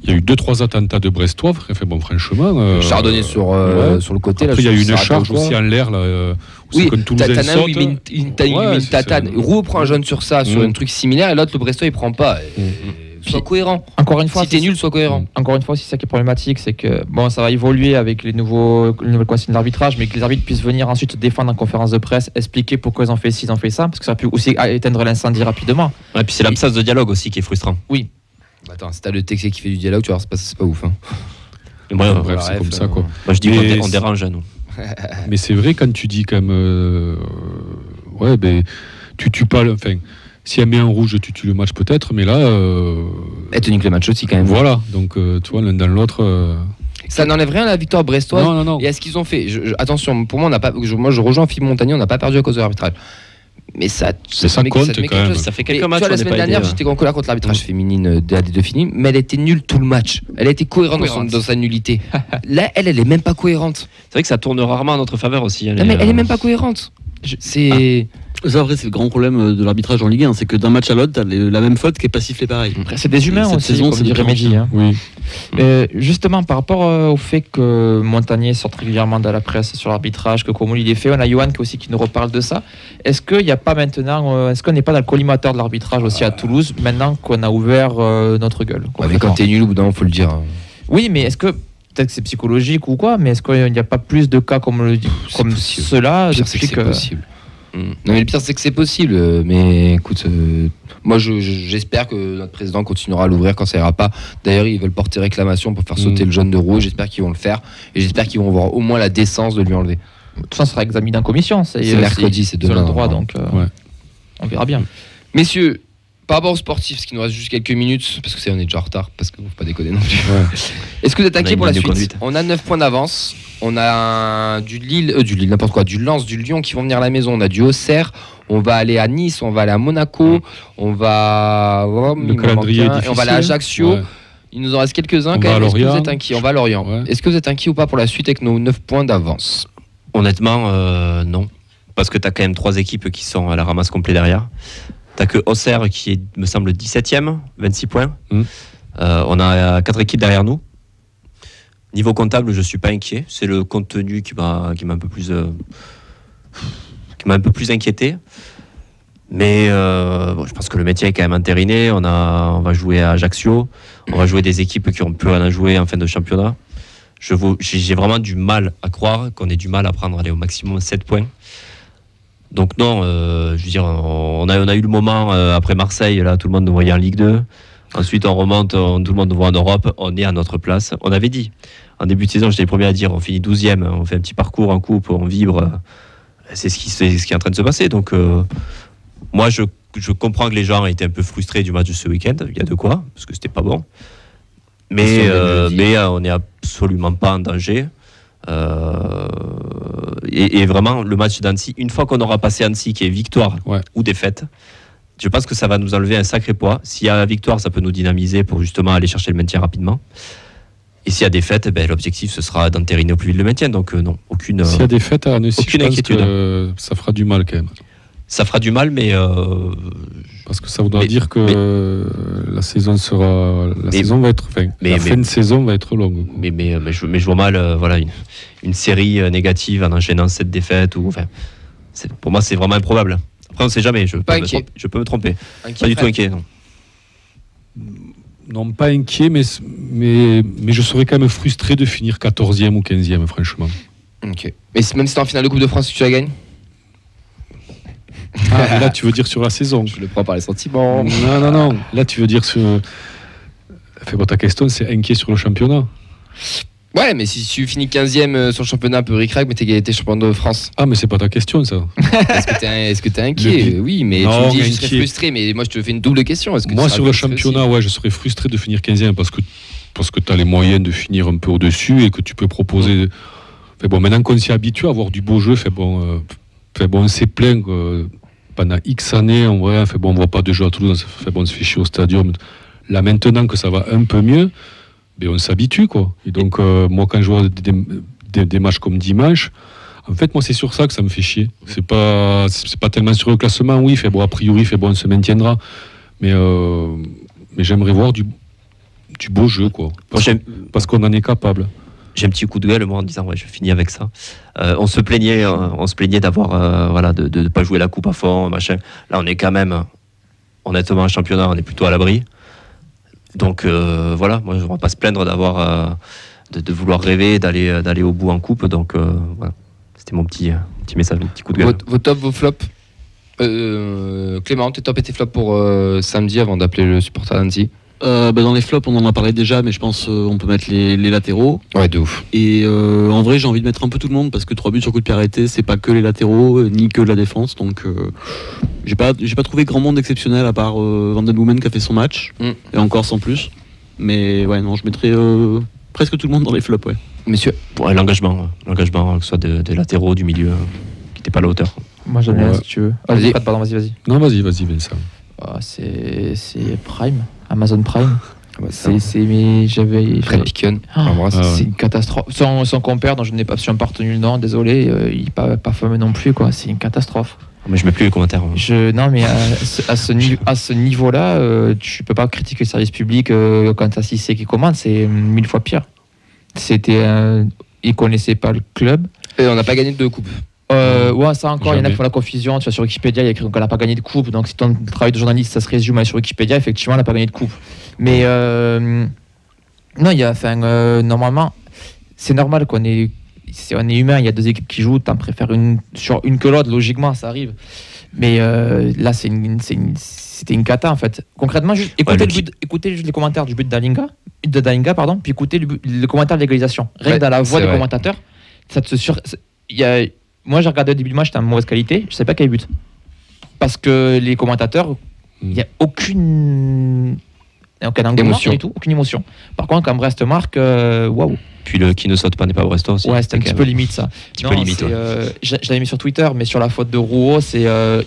il y a eu 2-3 attentats de Brestois. Enfin, bon, franchement. Chardonnay sur ouais. le côté. Là, Après, il y a eu sur une Sarah charge Bourgeois. aussi en l'air. Là, où Oui, c'est quand Toulousain t'en as un où saute. il met une c'est tatane. ça. Roux prend un jaune sur ça, sur Mm. un truc similaire, et l'autre, le Brestois, il prend pas. Sois cohérent. Encore une fois, Si t'es nul, sois cohérent. Encore une fois, c'est ça qui est problématique, c'est que bon, ça va évoluer avec les nouvelles consignes d'arbitrage, mais que les arbitres puissent venir ensuite défendre en conférence de presse, expliquer pourquoi ils ont fait ci, ils ont fait ça, parce que ça a pu aussi éteindre l'incendie rapidement. Ouais, puis c'est l'absence de dialogue aussi qui est frustrant. Attends, si t'as le texte qui fait du dialogue, tu vas voir, c'est pas ouf. Hein. Mais moi, Bref, c'est comme ça, quoi. moi, je dis Mais qu'on dérange, nous. Mais c'est vrai quand tu dis quand même. Ouais, ben. Tu tues pas le. Enfin, si elle met un rouge, tu tues le match peut-être, mais là. Elle te nique le match aussi quand même. Voilà, donc tu vois, l'un dans l'autre. Ça n'enlève rien à la victoire brestoise. Non. Et à ce qu'ils ont fait. Attention, pour moi, on n'a pas. Moi, je rejoins Philippe Montagnier, on n'a pas perdu à cause de l'arbitrage. Mais ça ça met- compte te met quand quelque même. chose. Ça fait Mais quelques tu matchs vois, la on n'est semaine pas dernière, aidé, j'étais en colère contre l'arbitrage féminine de la D2 Fini, mais elle était nulle tout le match. Elle a été cohérente dans sa nullité. Là, elle est même pas cohérente. C'est vrai que ça tourne rarement en notre faveur aussi. Non, mais elle est même pas cohérente. C'est. ça, après, c'est le grand problème de l'arbitrage en Ligue 1, c'est que d'un match à l'autre, t'as la même faute qui est pas sifflée pareil. Après, c'est des humains Cette aussi, saison, comme c'est dirait de Mehdi. Hein. Oui. Justement, par rapport au fait que Montagnier sorte régulièrement dans la presse sur l'arbitrage, que Comol il est fait, on a Johan qui nous reparle de ça. Est-ce qu'il n'y a pas maintenant, est-ce qu'on n'est pas dans le collimateur de l'arbitrage aussi à Toulouse, maintenant qu'on a ouvert notre gueule Ouais, mais quand t'es nul, au bout d'un moment, faut le dire. Hein. Oui, mais est-ce que, peut-être que c'est psychologique ou quoi, mais est-ce qu'il n'y a pas plus de cas comme possible. cela Le pire, c'est que depuis c'est possible. Non, mais le pire, c'est que c'est possible. Mais écoute, moi, j'espère que notre président continuera à l'ouvrir quand ça ira pas. D'ailleurs, ils veulent porter réclamation pour faire sauter le jaune de Roux. J'espère qu'ils vont le faire. Et j'espère qu'ils vont avoir au moins la décence de lui enlever. De toute façon, ça sera examiné en commission. C'est mercredi, c'est ils ont demain. le droit, donc Ouais. on verra bien. Messieurs, par rapport aux sportifs, parce qu'il nous reste juste quelques minutes, parce que on est déjà en retard, parce qu'il ne faut pas déconner non plus. Est-ce que vous êtes On a inquiet une pour la ligne de suite? conduite. On a 9 points d'avance. On a du Lille, n'importe quoi, du Lens, du Lyon qui vont venir à la maison. On a du Auxerre. On va aller à Nice, on va aller à Monaco. On va. Le calendrier est difficile. Et on va aller à Ajaccio. Ouais. Il nous en reste quelques-uns On quand va même. à Est-ce que vous Lorient. êtes inquiet ? On va à Lorient. Ouais. Est-ce que vous êtes inquiet ou pas pour la suite avec nos 9 points d'avance ? Honnêtement, non. Parce que tu as quand même 3 équipes qui sont à la ramasse complet derrière. Tu que Auxerre qui est, me semble, 17e, 26 points. On a 4 équipes derrière nous. Niveau comptable, je ne suis pas inquiet. C'est le contenu qui m'a un peu plus inquiété. Mais je pense que le métier est quand même entériné. On va jouer à Ajaccio. On va jouer des équipes qui n'ont plus rien à jouer en fin de championnat. J'ai vraiment du mal à croire qu'on ait du mal à prendre au maximum 7 points. Donc non, je veux dire, on a eu le moment après Marseille, là, tout le monde nous voyait en Ligue 2. Ensuite, on remonte, tout le monde nous voit en Europe. On est à notre place. On avait dit, en début de saison, j'étais le premier à dire, on finit 12e, on fait un petit parcours en coupe, on vibre. C'est ce qui est en train de se passer. Donc, moi, je comprends que les gens aient été un peu frustrés du match de ce week-end. Il y a de quoi, parce que c'était pas bon. Mais on n'est absolument pas en danger. Et vraiment, le match d'Annecy, une fois qu'on aura passé Annecy, qui est victoire ou défaite, je pense que ça va nous enlever un sacré poids. S'il y a victoire, ça peut nous dynamiser pour justement aller chercher le maintien rapidement. Et s'il y a défaite, l'objectif, ce sera d'entériner au plus vite le maintien. Donc non, aucune. S'il y a défaite à Annecy, aucune je pense inquiétude. que ça fera du mal quand même. Ça fera du mal, mais parce que ça voudra dire que la saison va être, la fin de saison va être longue. Quoi. Mais je vois mal, une série négative en enchaînant cette défaite pour moi, c'est vraiment improbable. Après, on ne sait jamais. Je peux me tromper. Pas du tout inquiet. Non. Non, pas inquiet, mais je serais quand même frustré de finir 14e ou 15e, franchement. Ok. Mais même si t'es en finale de Coupe de France, tu la gagnes ? Ah, là, tu veux dire sur la saison ? Je le prends par les sentiments. Non. Là, tu veux dire sur. Ta question, c'est inquiet sur le championnat. Ouais, mais si tu finis 15e sur le championnat un peu ric-rac, mais t'es champion de France. Ah, mais c'est pas ta question, ça. Est-ce que t'es inquiet ? Oui, mais non, tu me dis je serais frustré, mais moi je te fais une double question. Moi, sur le championnat, je serais frustré de finir 15e parce que tu as les moyens de finir un peu au-dessus et que tu peux proposer. Maintenant qu'on s'y habitue à avoir du beau jeu, on s'est plaint pendant X années, en vrai, on voit pas de jeu à Toulouse, on se fait chier au stadium. Là, maintenant que ça va un peu mieux, on s'habitue, quoi. Et donc, moi, quand je vois des matchs comme dimanche, en fait, moi, c'est sur ça que ça me fait chier. C'est pas tellement sur le classement, oui, a priori, on se maintiendra. Mais j'aimerais voir du beau jeu, quoi. Parce qu'on en est capable. J'ai un petit coup de gueule, moi, en disant, je finis avec ça. On se plaignait d'avoir, de pas jouer la coupe à fond, machin. Là, on est quand même, honnêtement, un championnat, on est plutôt à l'abri. Donc, moi, je ne vais pas se plaindre d'avoir, de vouloir rêver, d'aller au bout en coupe. Donc, voilà. C'était mon petit message, mon petit coup de gueule. Vos tops, vos flops. Clément, tes tops et tes flops pour samedi avant d'appeler le supporter d'Annecy. Dans les flops, on en a parlé déjà, mais je pense on peut mettre les latéraux. Ouais, de ouf. Et en vrai, j'ai envie de mettre un peu tout le monde parce que 3 buts sur coup de pied arrêté, c'est pas que les latéraux ni que la défense. Donc, j'ai pas trouvé grand monde exceptionnel à part Van den Boomen qui a fait son match et encore sans plus. Mais ouais, non, je mettrais presque tout le monde dans les flops. Ouais. Messieurs, l'engagement, que ce soit des latéraux, du milieu, qui n'était pas à la hauteur. Moi, j'en ai un si tu veux. Vas-y. Non, vas-y, Vincent. C'est Prime, Amazon Prime. Fred Picken, c'est une catastrophe. Son compère, dont je n'ai pas retenu le nom, désolé, il n'est pas fameux non plus, quoi. C'est une catastrophe. Mais je mets plus les commentaires. Non, mais à ce niveau-là, tu peux pas critiquer le service public quand t'as Cissé qui commande, c'est 1000 fois pire. Ils connaissaient pas le club. Et on n'a pas gagné de coupe. Ça encore, il y en a qui font la confusion. Tu vois, sur Wikipédia, il y a écrit qu'on n'a pas gagné de coupe. Donc, si ton travail de journaliste, ça se résume sur Wikipédia, effectivement, on n'a pas gagné de coupe. Mais non, normalement, c'est normal qu'on est humain. Il y a 2 équipes qui jouent. T'en préfères une que l'autre, logiquement, ça arrive. Mais là, c'était une cata, en fait. Concrètement, juste écoutez juste les commentaires du but d'Dalinga, puis écoutez le commentaire de l'égalisation. Rien que dans la voix des commentateurs, ça te moi, j'ai regardé au début du match, c'était en mauvaise qualité. Je ne sais pas quel but. Parce que les commentateurs, il n'y a aucun engouement du tout, aucune émotion. Par contre, quand Brest marque, waouh. Puis le qui ne saute pas n'est pas Brest aussi. Ouais, c'était un petit peu limite ça. Je l'avais mis sur Twitter, mais sur la faute de Rouault,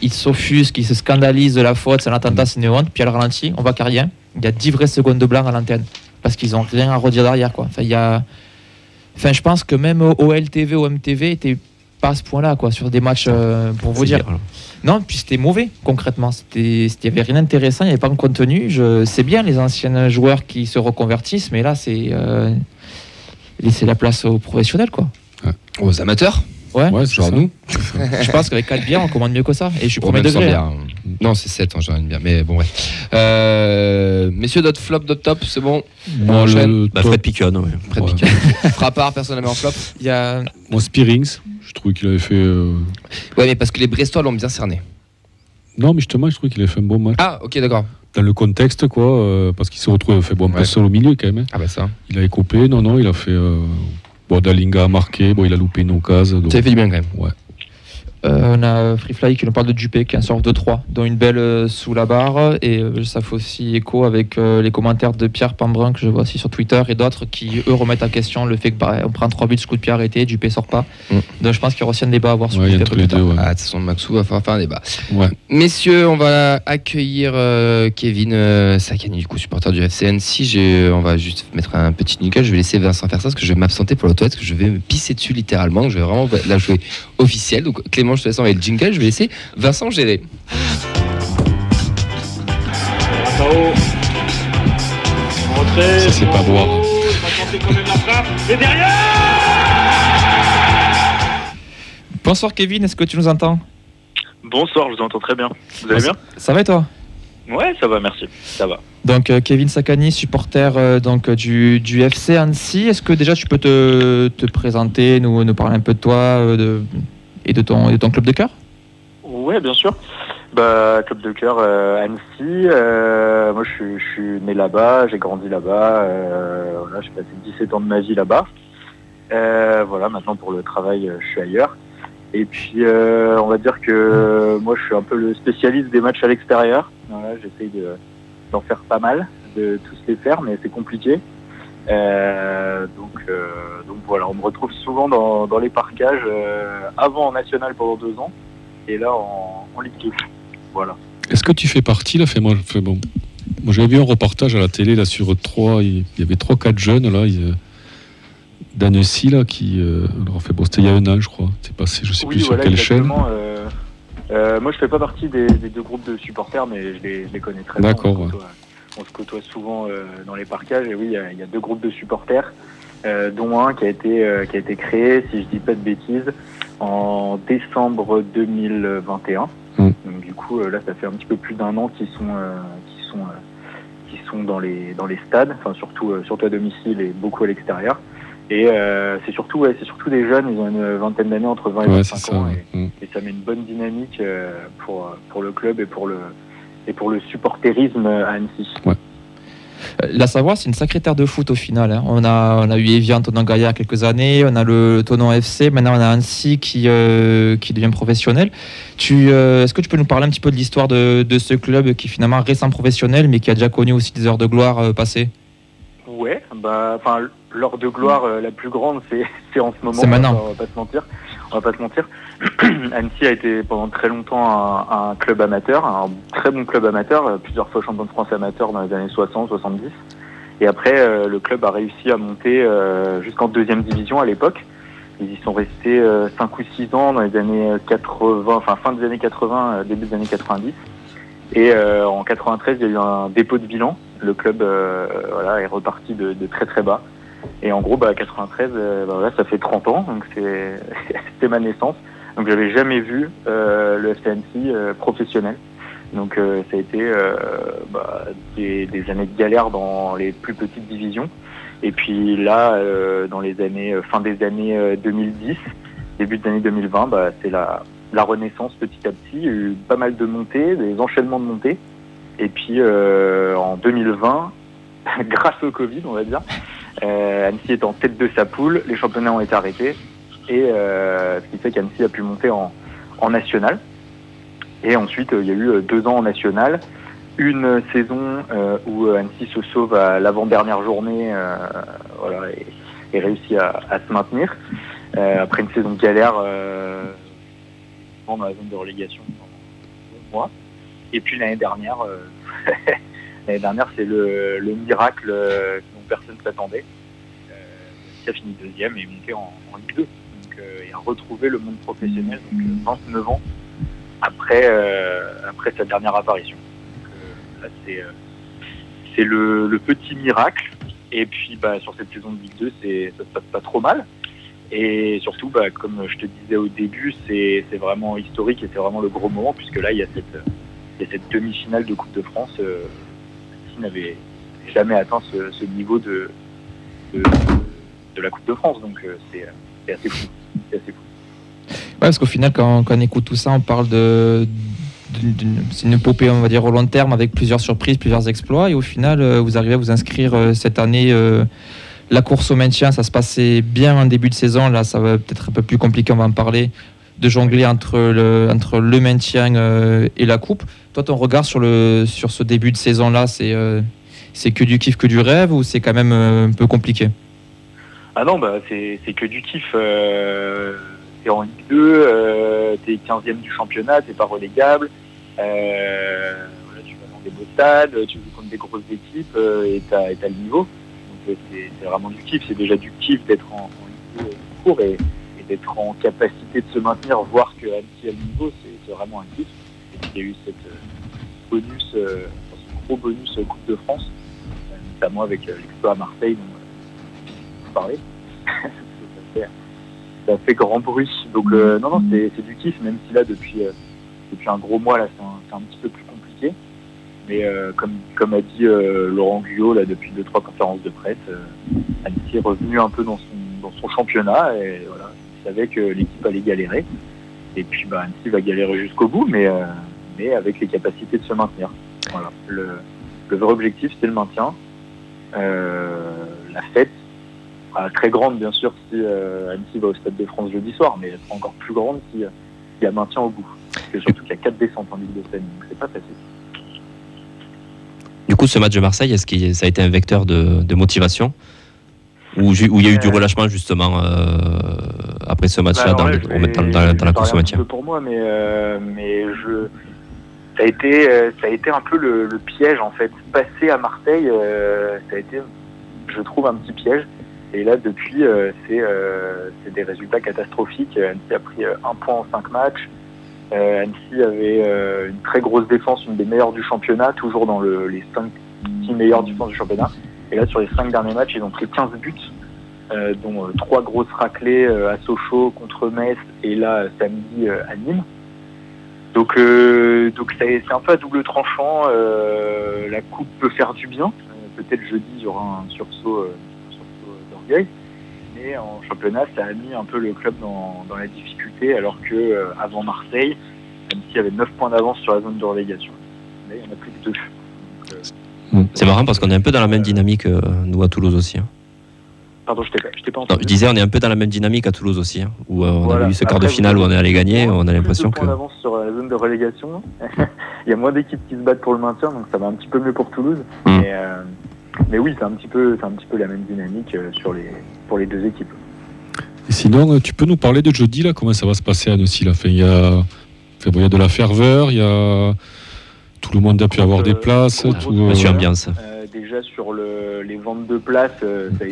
il s'offusque, il se scandalise de la faute, c'est un attentat, c'est une honte. Puis à le ralenti, on voit qu'il n'y a rien. Il y a 10 vraies secondes de blanc à l'antenne. parce qu'ils n'ont rien à redire derrière, quoi. Je pense que même au LTV, au MTV, n'était pas à ce point-là, quoi, sur des matchs, pour vous dire. Non, puis c'était mauvais, concrètement. Il n'y avait rien d'intéressant, il n'y avait pas de contenu. C'est bien les anciens joueurs qui se reconvertissent, mais là, c'est laisser la place aux professionnels, quoi. Aux amateurs. Ouais, genre nous. Je pense qu'avec 4 bières, on commande mieux que ça. Et je suis premier Même sans degré. bière. Non, c'est 7, j'en ai une bière. Mais bon, ouais. Messieurs, d'autres flop, d'autres top, c'est bon. Moi, enchaîne. Fred Piquion, ouais. Fred Piquion. Frappard, personne n'a mis en flop. Il y a... Moi, Spearings, je trouve qu'il avait fait. Ouais, mais parce que les Brestois l'ont bien cerné. Non, mais justement, je trouve qu'il avait fait un bon match. Ah, ok, d'accord. Dans le contexte, quoi, parce qu'il s'est retrouvé fait bon, un peu seul au milieu quand même. Hein. Ah, bah ça. Il a écopé, non, il a fait. Dalinga a marqué, il a loupé une occasion. Ça fait du bien quand même. Ouais. On a Free Fly qui nous parle de Dupé, qui est un sort de 3, dont une belle sous la barre. Et ça fait aussi écho avec les commentaires de Pierre Pambrun, que je vois aussi sur Twitter, et d'autres qui, eux, remettent en question le fait qu'on prend 3 buts, ce coup de pied arrêté, Dupé sort pas. Donc je pense qu'il y aura aussi un débat à avoir sur Twitter. Entre les deux, ouais. Ah, de toute façon, Maxou va falloir faire un débat. Ouais. Messieurs, on va accueillir Kevin Sakani, du coup, supporter du FC Annecy. On va juste mettre un petit nickel. Je vais laisser Vincent faire ça, parce que je vais m'absenter pour la toilette, parce que je vais me pisser dessus littéralement. Je vais vraiment la jouer officielle. Donc Clément, je te laisse envoyer le jingle. Je vais laisser Vincent gérer. Ça, c'est pas boire. Et derrière Bonsoir Kevin, est-ce que tu nous entends? Bonsoir, je vous entends très bien. Vous allez bien? Ça va et toi? Ouais, ça va, merci. Ça va. Donc Kevin Sakani, supporter du FC Annecy. Est-ce que déjà tu peux te présenter, nous parler un peu de toi et de ton club de cœur? Ouais, bien sûr. Club de cœur Annecy. Moi, je suis né là-bas, j'ai grandi là-bas. Voilà, j'ai passé 17 ans de ma vie là-bas. Voilà, maintenant pour le travail, je suis ailleurs. Et puis, on va dire que moi, je suis un peu le spécialiste des matchs à l'extérieur. Voilà, j'essaye d'en faire pas mal, de tous les faire, mais c'est compliqué. Donc voilà, on me retrouve souvent dans les parcages, avant en national pendant 2 ans, et là en Ligue 2. Voilà. Est-ce que tu fais partie là? Moi j'avais vu un reportage à la télé là sur 3, il y avait 3-4 jeunes là, d'Annecy là qui c'était il y a 1 an je crois. C'est passé, je sais plus sur quelle chaîne. Moi je fais pas partie des 2 groupes de supporters, mais je les connais très bien. D'accord. On se côtoie souvent dans les parcages, et oui, il y a 2 groupes de supporters, dont un qui a été créé, si je dis pas de bêtises, en décembre 2021. Donc du coup là ça fait un petit peu plus d'1 an qu'ils sont dans les stades, enfin surtout à domicile et beaucoup à l'extérieur. Et c'est surtout des jeunes, ils ont une vingtaine d'années, entre 20 et 25 ans, et ça met une bonne dynamique pour le club et pour le supporterisme à Annecy. Ouais. La Savoie, c'est une sacrée terre de foot au final. Hein. On a eu Evian, Tonon Gaillard il y a quelques années, on a le Tonon FC, maintenant on a Annecy qui devient professionnel. Est-ce que tu peux nous parler un petit peu de l'histoire de ce club qui est finalement récent professionnel, mais qui a déjà connu aussi des heures de gloire passées? Ouais, l'heure de gloire la plus grande, c'est en ce moment. C'est maintenant. On va pas se mentir. Annecy a été pendant très longtemps un club amateur, un très bon club amateur, plusieurs fois champion de France amateur dans les années 60-70. Et après, le club a réussi à monter jusqu'en 2e division à l'époque. Ils y sont restés 5 ou 6 ans dans les années 80, fin des années 80, début des années 90. Et en 93, il y a eu un dépôt de bilan. Le club est reparti de très très bas. Et en gros, 93, ça fait 30 ans, donc c'était ma naissance. Donc j'avais jamais vu le FC Annecy professionnel. Donc ça a été des années de galère dans les plus petites divisions. Et puis là, dans les années fin des années 2010, début des années 2020, c'est la renaissance petit à petit. Il y a eu pas mal de montées, des enchaînements de montées. Et puis en 2020, grâce au Covid, on va dire, Annecy est en tête de sa poule, les championnats ont été arrêtés, et ce qui fait qu'Annecy a pu monter en national. Et ensuite, il y a eu 2 ans en national, une saison où Annecy se sauve à l'avant-dernière journée, et réussit à se maintenir. Après une saison de galère dans la zone de relégation pendant 2 mois. Et puis l'année dernière, L'année dernière, c'est le miracle dont personne ne s'attendait. Qui a fini deuxième et est monté en Ligue 2. Donc, et a retrouvé le monde professionnel, donc 29 ans après sa dernière apparition. Donc, là, c'est le petit miracle. Et puis, sur cette saison de Ligue 2, ça se passe pas trop mal. Et surtout, comme je te disais au début, c'est vraiment historique et c'est vraiment le gros moment, puisque là, il y a cette demi-finale de Coupe de France qui n'avait jamais atteint ce niveau de la Coupe de France. Donc, c'est assez fou. C'est assez fou. Ouais, parce qu'au final, quand on écoute tout ça, on parle c'est une épopée, on va dire, au long terme, avec plusieurs surprises, plusieurs exploits. Et au final, vous arrivez à vous inscrire cette année. La course au maintien, ça se passait bien en début de saison. Là, ça va peut-être un peu plus compliqué, on va en parler, de jongler entre le maintien et la coupe. Toi, ton regard sur ce début de saison-là, c'est que du kiff, que du rêve, ou c'est quand même un peu compliqué? Ah non, c'est que du kiff. T'es en Ligue 2, t'es 15e du championnat, t'es pas relégable. Tu vas dans des beaux stades, tu joues contre des grosses équipes et t'as le niveau. Donc c'est vraiment du kiff. C'est déjà du kiff d'être en Ligue 2 court et d'être en capacité de se maintenir, voir que Annecy a le niveau, c'est vraiment un kiff. Et puis il y a eu ce gros bonus Coupe de France, notamment avec l'exploit à Marseille dont on parlait. Ça fait grand bruit. Donc non, c'est du kiff, même si là depuis un gros mois là c'est un petit peu plus compliqué. Mais comme a dit Laurent Guyot là depuis 2-3 conférences de presse, Annecy est revenu un peu dans son championnat et voilà, il savait que l'équipe allait galérer. Et puis Annecy va galérer jusqu'au bout, mais avec les capacités de se maintenir. Voilà. Le vrai objectif c'est le maintien. La fête très grande bien sûr si Annecy va au Stade de France jeudi soir, mais elle sera encore plus grande s'il y a maintien au bout. Et surtout qu'il y a 4 descentes en Ligue 2 cette année, donc c'est pas facile. Du coup, ce match de Marseille, est-ce que ça a été un vecteur de motivation où il y a eu du relâchement justement après ce match-là dans la course au maintien? Un peu pour moi, mais ça a été un peu le piège en fait. Passer à Marseille, ça a été, je trouve, un petit piège. Et là, depuis, c'est des résultats catastrophiques. Annecy a pris 1 point en 5 matchs. Annecy avait une très grosse défense, une des meilleures du championnat, toujours dans les 5-6 meilleures défenses du championnat. Et là, sur les 5 derniers matchs, ils ont pris 15 buts, dont 3 grosses raclées à Sochaux contre Metz et là, samedi, à Nîmes. Donc c'est un peu à double tranchant. La coupe peut faire du bien. Peut-être jeudi, il y aura un sursaut d'orgueil. Mais en championnat, ça a mis un peu le club dans la difficulté, alors que avant Marseille, Annecy avait 9 points d'avance sur la zone de relégation. Là, il n'y en a plus que 2. C'est marrant parce qu'on est un peu dans la même dynamique, nous à Toulouse aussi. Pardon, je t'ai pas entendu. Non, je disais, on est un peu dans la même dynamique à Toulouse aussi, où on a eu ce quart de finale où on est allé gagner, on a l'impression que... Plus de points d'avance sur la zone de relégation. Il y a moins d'équipes qui se battent pour le maintien, donc ça va un petit peu mieux pour Toulouse. Mais oui, c'est un petit peu la même dynamique pour les deux équipes. Et sinon, tu peux nous parler de jeudi, là, comment ça va se passer à Annecy là? Il y a de la ferveur, tout le monde a pu avoir des places. Monsieur Ambiance. Déjà sur les ventes de places, ça a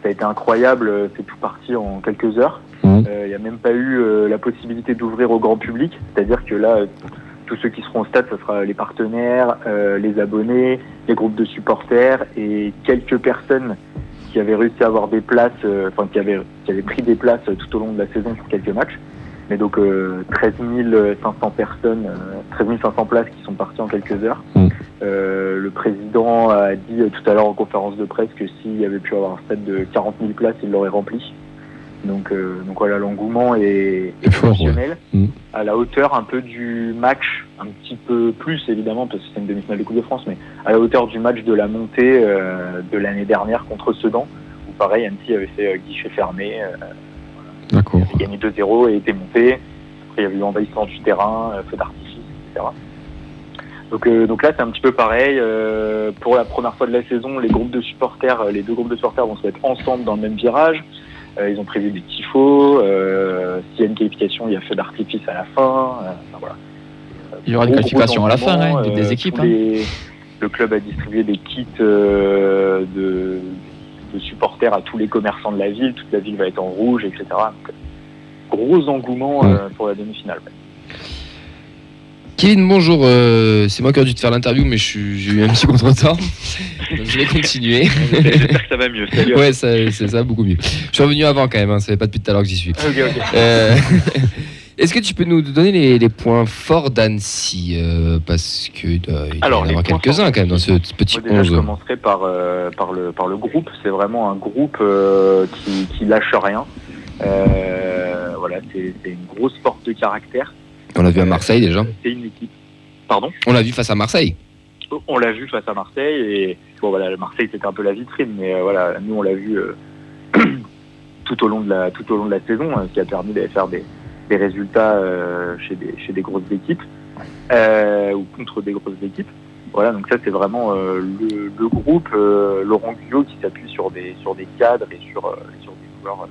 été incroyable. C'est tout parti en quelques heures. Il n'y a même pas eu la possibilité d'ouvrir au grand public. C'est-à-dire que là, tous ceux qui seront au stade, ce sera les partenaires, les abonnés, les groupes de supporters et quelques personnes qui avaient réussi à avoir des places, qui avaient pris des places tout au long de la saison pour quelques matchs. Mais donc 13 500 personnes, 13 500 places qui sont parties en quelques heures. Le président a dit tout à l'heure en conférence de presse que s'il avait pu avoir un stade de 40 000 places, il l'aurait rempli. Donc voilà, l'engouement est exceptionnel, à la hauteur un peu du match, un petit peu plus évidemment parce que c'est une demi-finale de Coupe de France, mais à la hauteur du match de la montée de l'année dernière contre Sedan, où pareil, Annecy avait fait guichet fermé, D'accord. Il avait gagné 2-0 et était monté. Après il y avait eu envahissement du terrain, feu d'artifice, etc. Donc là c'est un petit peu pareil. Pour la première fois de la saison, les deux groupes de supporters vont se mettre ensemble dans le même virage. Ils ont prévu des tifos. S'il y a une qualification, il y a feu d'artifice à la fin. Voilà. Il y aura une qualification à la fin, des équipes. Le club a distribué des kits de supporters à tous les commerçants de la ville. Toute la ville va être en rouge, etc. Donc, gros engouement pour la demi-finale. Kevin, bonjour. C'est moi qui ai dû te faire l'interview, mais j'ai eu un petit contretemps. Donc je vais continuer. J'espère que ça va mieux. Salut. Ouais, ça va beaucoup mieux. Je suis revenu avant quand même, hein, ça fait pas depuis tout à l'heure que j'y suis. Ok. Est-ce que tu peux nous donner les points forts d'Annecy parce qu'il doit y en avoir quelques-uns quand même dans ce petit 11. Déjà, je commencerai par le groupe. C'est vraiment un groupe qui lâche rien. Voilà, c'est une grosse force de caractère. On l'a vu à Marseille déjà. C'est une équipe. Pardon ? On l'a vu face à Marseille. On l'a vu face à Marseille et bon voilà, Marseille c'était un peu la vitrine, mais voilà, nous on l'a vu tout au long de la saison, ce qui a permis d'aller faire des résultats chez des grosses équipes ou contre des grosses équipes. Voilà, donc ça c'est vraiment le groupe Laurent Guyot qui s'appuie sur des cadres et sur des joueurs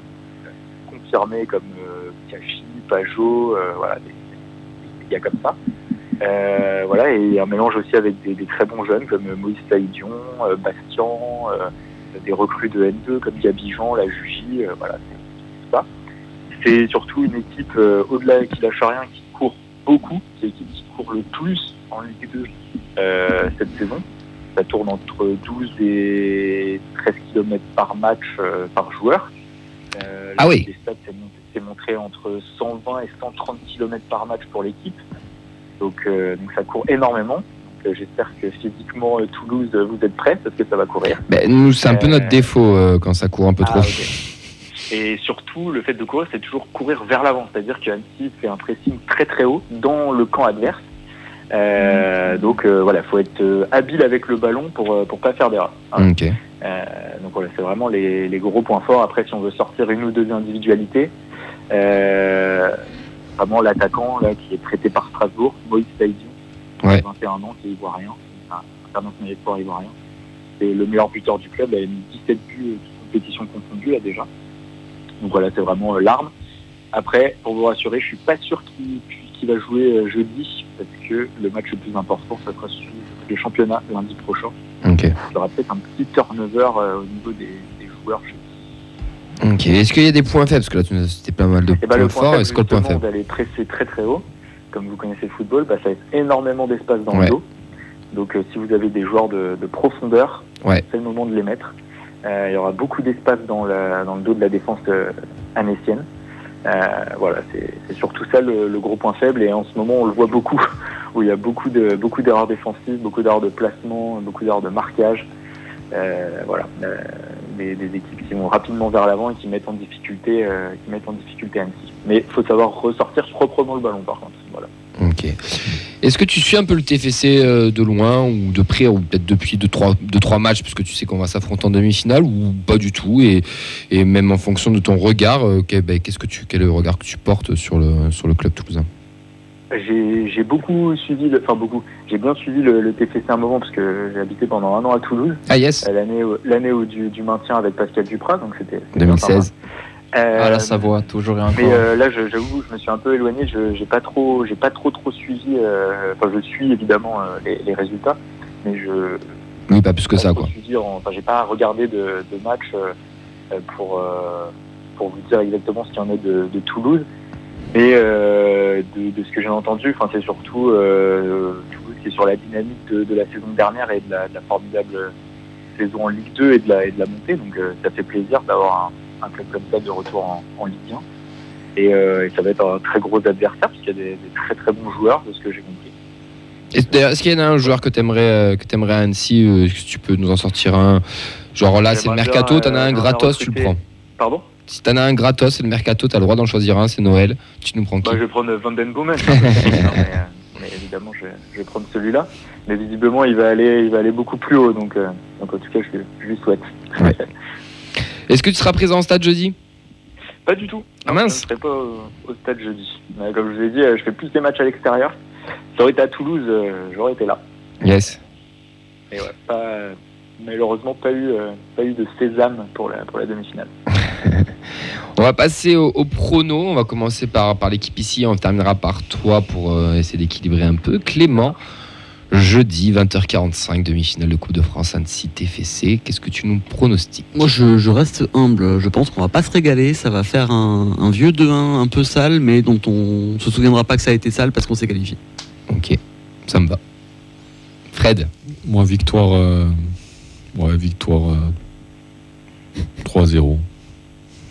confirmés comme Kachi, Pajot, voilà, des gars comme ça. Voilà, et un mélange aussi avec des très bons jeunes comme Moïse Saïdion, Bastien, des recrues de N2 comme Gabi Jean, la Jugie, voilà, c'est ça. C'est surtout une équipe au-delà qui lâche rien, qui court beaucoup, c'est l'équipe qui court le plus en Ligue 2 cette saison. Ça tourne entre 12 et 13 km par match par joueur. Ah oui. Les stats c'est montré entre 120 et 130 km par match pour l'équipe. Donc ça court énormément. Donc, j'espère que physiquement Toulouse vous êtes prêts parce que ça va courir. Nous c'est un peu notre défaut quand ça court un peu trop. Okay. Et surtout le fait de courir c'est toujours courir vers l'avant, c'est-à-dire qu'Annecy fait un pressing très très haut dans le camp adverse. Donc voilà, faut être habile avec le ballon pour pas faire d'erreur. Hein. Okay. Donc voilà, c'est vraiment les gros points forts. Après si on veut sortir une ou deux individualités. Vraiment l'attaquant là, qui est prêté par Strasbourg, Moïse Saïdion, 21 ans, qui est ivoirien, international espoir ivoirien. C'est le meilleur buteur du club, il a mis 17 buts, toutes compétitions confondues là déjà. Donc voilà, c'est vraiment l'arme. Après, pour vous rassurer, je suis pas sûr qu'il va jouer jeudi, parce que le match le plus important, ça sera sur le championnat lundi prochain. Okay. Il y aura peut-être un petit turnover au niveau des joueurs jeudi. Ok, est-ce qu'il y a des points faibles? Parce que là, tu nous as cité pas mal de points forts. Est-ce que le point faible d'aller presser très très haut, comme vous connaissez le football, ça laisse énormément d'espace dans le dos. Donc si vous avez des joueurs de profondeur, c'est le moment de les mettre. Il y aura beaucoup d'espace dans le dos de la défense annécienne. Voilà, c'est surtout ça le gros point faible. Et en ce moment, on le voit beaucoup, où il y a beaucoup d'erreurs défensives, beaucoup d'erreurs de placement, beaucoup d'erreurs de marquage. Voilà, des équipes qui vont rapidement vers l'avant et qui mettent en difficulté Annecy. Mais il faut savoir ressortir proprement le ballon par contre. Voilà. Ok. Est-ce que tu suis un peu le TFC de loin ou de près, ou peut-être depuis 2-3 matchs, parce que tu sais qu'on va s'affronter en demi-finale, ou pas du tout, et même en fonction de ton regard, quel est le regard que tu portes sur le club toulousain? J'ai beaucoup suivi, j'ai bien suivi le TFC un moment parce que j'ai habité pendant 1 an à Toulouse. Ah yes. L'année du maintien avec Pascal Duprat, donc c'était 2016. La Savoie, toujours et encore. Mais là, j'avoue, je me suis un peu éloigné. J'ai pas trop suivi. Je suis évidemment les résultats, mais oui, pas plus que ça, quoi. J'ai pas regardé de match pour vous dire exactement ce qu'il y en a de Toulouse. Mais de ce que j'ai entendu, c'est surtout Toulouse qui est sur la dynamique de la saison dernière et de la formidable saison en Ligue 2 et de la montée. Donc ça fait plaisir d'avoir un club comme ça de retour en Ligue 1. Et ça va être un très gros adversaire parce qu'il y a des très très bons joueurs de ce que j'ai compris. Est-ce qu'il y en a un joueur que t'aimerais à Annecy? Est-ce que tu peux nous en sortir un? Genre là, c'est le mercato, t'en as un gratos, tu le prends. Pardon? Si t'en as un gratos, c'est le mercato, t'as le droit d'en choisir un, c'est Noël. Tu nous prends qui? Je vais prendre Van Den Boomen. mais évidemment, je vais prendre celui-là. Mais visiblement, il va aller beaucoup plus haut. Donc en tout cas, je lui souhaite. Ouais. Est-ce que tu seras présent au stade jeudi? Pas du tout. Ah mince. Je ne serai pas au stade jeudi. Comme je vous ai dit, je fais plus des matchs à l'extérieur. Ça aurait été à Toulouse, j'aurais été là. Yes. Et ouais, malheureusement pas eu de sésame pour la demi-finale. On va passer au prono. On va commencer par l'équipe ici. On terminera par toi pour essayer d'équilibrer un peu. Clément, jeudi 20h45, demi-finale de Coupe de France Annecy-TFC. Qu'est-ce que tu nous pronostiques? Moi, je reste humble. Je pense qu'on va pas se régaler. Ça va faire un vieux 2-1 un peu sale, mais dont on se souviendra pas que ça a été sale parce qu'on s'est qualifié. Ok, ça me va. Fred? Moi, victoire 3-0.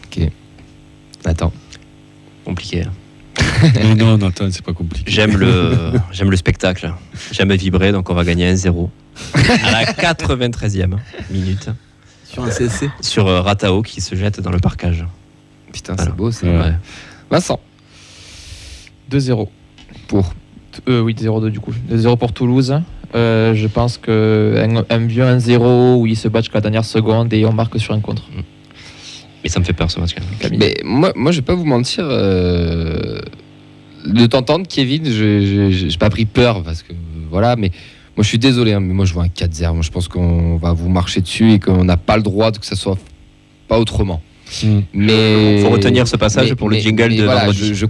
Ok. Attends. Compliqué. Non, Nathan, c'est pas compliqué. J'aime le spectacle. J'aime vibrer, donc on va gagner 1-0. À la 93e minute. Sur un CSC. Sur Ratao qui se jette dans le parcage. Putain, Voilà. c'est beau, c'est Ouais. vrai. Vincent? 2-0. Pour. Oui, 0-2 du coup. 2-0 pour Toulouse. Je pense qu'un vieux 1-0 où ils se battent jusqu'à la dernière seconde et on marque sur un contre. Mais ça me fait peur ce match quand même. Camille. Mais moi, je vais pas vous mentir. De t'entendre, Kevin, j'ai pas pris peur parce que voilà, mais moi je suis désolé, hein, mais moi je vois un 4-0. Moi je pense qu'on va vous marcher dessus et qu'on n'a pas le droit que ça soit pas autrement. Mais Faut retenir ce passage pour le jingle de voilà, vendredi. je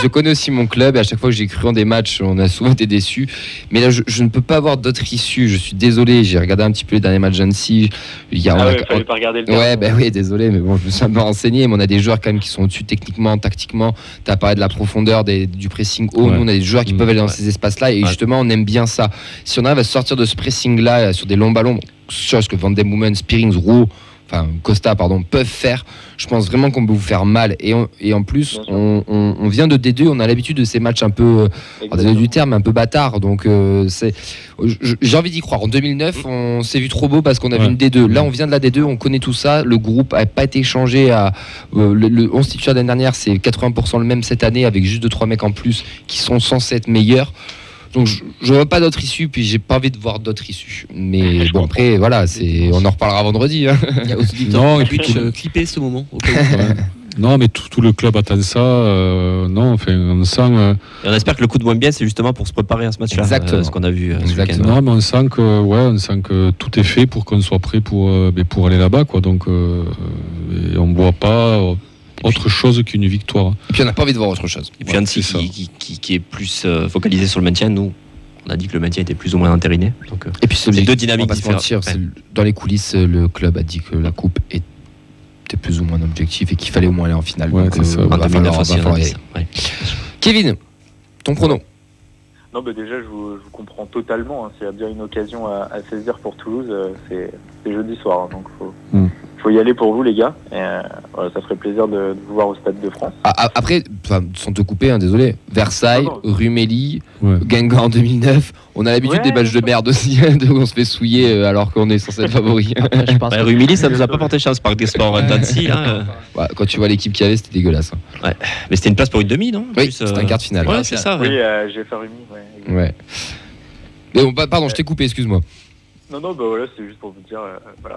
connais aussi mon club et à chaque fois que j'ai cru en des matchs, on a souvent été déçus. Mais là, je ne peux pas avoir d'autre issue. Je suis désolé. J'ai regardé un petit peu les derniers matchs d'Annecy. Fallait pas regarder le terrain. Ouais, bah oui, désolé, mais bon, je me suis un peu renseigné. Mais on a des joueurs quand même qui sont au-dessus techniquement, tactiquement. Tu as parlé de la profondeur, du pressing haut. Ouais. Nous, on a des joueurs qui peuvent aller dans Ouais. ces espaces-là. Et Ouais. justement, on aime bien ça. Si on arrive à sortir de ce pressing-là sur des longs ballons, sur ce que Van Den Boomen, Spearings, Roux, Costa, peuvent faire, je pense vraiment qu'on peut vous faire mal. Et en plus, Bien sûr. on vient de D2, on a l'habitude de ces matchs un peu, désolé du terme, un peu bâtard. Donc, j'ai envie d'y croire. En 2009, on s'est vu trop beau parce qu'on avait Ouais. une D2. Là, on vient de la D2, on connaît tout ça. Le groupe n'a pas été changé. Le 11 titulaire de l'année dernière, c'est 80% le même cette année, avec juste 2-3 mecs en plus qui sont censés être meilleurs. Donc je vois pas d'autre issue, puis j'ai pas envie de voir d'autres issues. Mais bon, après, voilà, on en reparlera vendredi. Hein. Il y a aussi Non, et Twitch puis- clipper ce moment. Au cas où. Ouais. Non, mais tout le club attend ça. Non, enfin, on sent. Et on espère que le coup de moins bien, c'est justement pour se préparer à ce match-là. Exactement. Ce qu'on a vu ce Exactement. week-end. Non, mais on sent que tout est fait pour qu'on soit prêt pour aller là-bas, quoi. Donc, et on ne voit pas autre chose qu'une victoire. Et puis on n'a pas envie de voir autre chose. Et puis Ouais, Annecy c'est ça. qui est plus focalisé sur le maintien. Nous, on a dit que le maintien était plus ou moins entériné. Donc, Et puis C'est deux dynamiques on va pas se mentir, différentes. dans les coulisses, le club a dit que la coupe était plus ou moins un objectif et qu'il fallait au moins aller en finale. Ouais, Donc, c'est ça. va en 2009 falloir- aussi, va on a falloir y dit aller. ça. Ouais. Kevin, ton prono. Non, déjà, je vous comprends totalement. Hein. S'il y a bien une occasion à saisir pour Toulouse, c'est jeudi soir. Hein, donc, faut y aller pour vous, les gars. Et, voilà, ça ferait plaisir de vous voir au Stade de France. Après, sans te couper, hein, désolé, Versailles, Non, Rumélie, Ouais. Guingamp en 2009, on a l'habitude Ouais. des matchs de merde aussi, où on se fait souiller alors qu'on est censé être favori. Après, je pense Ouais, que- Rumilly, ça nous a pas porté chance, Parc des Sports d'Annecy. Là. Ouais, quand tu vois l'équipe qu'il y avait, c'était dégueulasse. hein. Mais c'était une place pour une demi, non? Oui, Plus, c'était un quart de finale. Ouais, c'est ça. Oui, ouais. j'ai fait Rumi. Ouais. Ouais. Mais bon, pardon, je t'ai coupé, excuse-moi. Non, bah voilà, c'est juste pour vous dire. Voilà.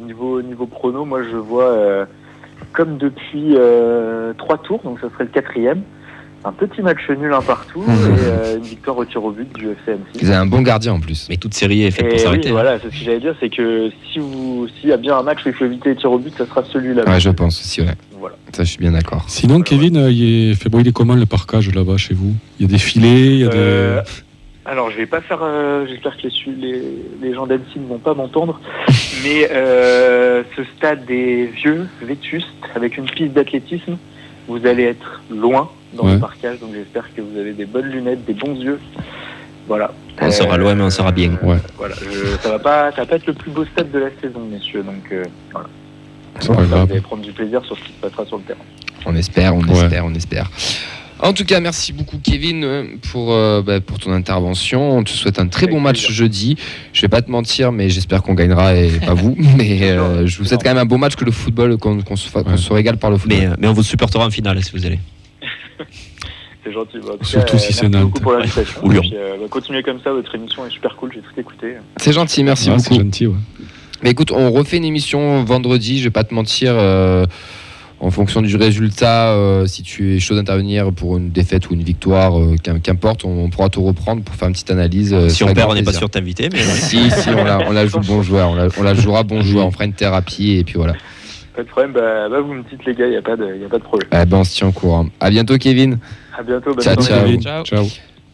Niveau prono, moi je vois, comme depuis 3 tours, donc ça serait le 4e, un petit match nul un partout et une victoire au tir au but du FC Annecy. Ils avaient un bon gardien en plus. Mais toute série est faite Et pour s'arrêter. oui, voilà, c'est ce que j'allais dire, c'est que s'il y a bien un match où il faut éviter les tirs au but, ça sera celui-là. Ouais, je pense aussi, ouais. Voilà. Ça, je suis bien d'accord. Sinon, Kevin, il est comment le parquage là-bas chez vous? Il y a des filets, il y a des. Alors, je vais pas faire. J'espère que les gens d'Annecy ne vont pas m'entendre. Mais ce stade est vieux, vétuste, avec une piste d'athlétisme. Vous allez être loin dans Ouais. le parquage, donc j'espère que vous avez des bonnes lunettes, des bons yeux. Voilà. On sera loin, mais on sera bien. Ouais. Voilà. Ça va pas être le plus beau stade de la saison, messieurs. Donc voilà. C'est pas Vous grave. allez prendre du plaisir sur ce qui se passera sur le terrain. On espère, on Ouais. espère, on espère. En tout cas, merci beaucoup Kevin pour ton intervention. On te souhaite un très Avec bon match plaisir. jeudi. Je vais pas te mentir, mais j'espère qu'on gagnera et pas vous. Mais je vous souhaite quand même un bon match, que le football, qu'on se régale par le football. Mais on vous supportera en finale si vous allez. C'est gentil. Bah, en tout Surtout cas, si c'est merci Nantes. beaucoup pour l'invitation. Ou Lyon. Et puis, continuez comme ça, votre émission est super cool, j'ai tout écouté. C'est gentil, merci Ah, c'est beaucoup. gentil, ouais. Mais écoute, on refait une émission vendredi. Je vais pas te mentir. En fonction du résultat, si tu es chaud d'intervenir pour une défaite ou une victoire, qu'importe, on pourra te reprendre pour faire une petite analyse. Si on perd, on n'est pas sûr de t'inviter. Mais Si, on la joue bon joueur. On la jouera bon joueur. On fera une thérapie et puis voilà. Pas de problème, bah, vous me dites les gars, il n'y a pas de problème. On se tient au courant. À bientôt, Kevin. À bientôt, bonne Ciao, soirée. ciao. Ciao.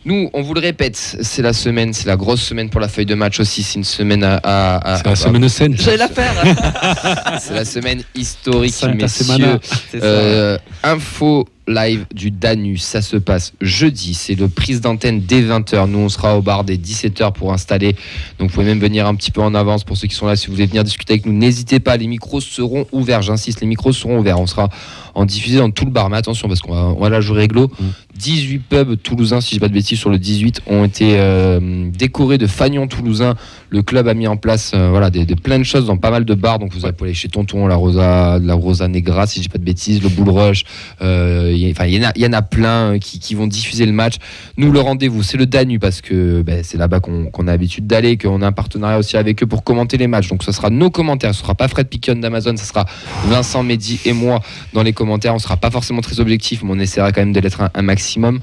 Nous, on vous le répète, c'est la grosse semaine pour la feuille de match aussi. C'est une semaine C'est la semaine sainte. J'allais la faire. c'est la semaine historique, Santa messieurs. Semana. C'est ça. Info live du Danus, ça se passe jeudi. C'est le prise d'antenne dès 20h. Nous, on sera au bar dès 17h pour installer. Donc, vous pouvez même venir un petit peu en avance pour ceux qui sont là. Si vous voulez venir discuter avec nous, n'hésitez pas. Les micros seront ouverts. J'insiste, les micros seront ouverts. On sera en diffusé dans tout le bar. Mais attention, parce on va la jouer réglo. 18 pubs toulousains, si je dis pas de bêtises, sur le 18 ont été décorés de fanions toulousains. Le club a mis en place des plein de choses dans pas mal de bars. Donc vous allez aller chez Tonton, la Rosa Negra, si je dis pas de bêtises, le Bull Rush. Il y en a plein qui vont diffuser le match. Nous, le rendez-vous, c'est le Danube parce que c'est là-bas qu'on a l'habitude d'aller, qu'on a un partenariat aussi avec eux pour commenter les matchs. Donc ce sera nos commentaires. Ce sera pas Fred Piquion d'Amazon, ce sera Vincent, Mehdi et moi dans les commentaires. On sera pas forcément très objectif, mais on essaiera quand même de l'être un maximum.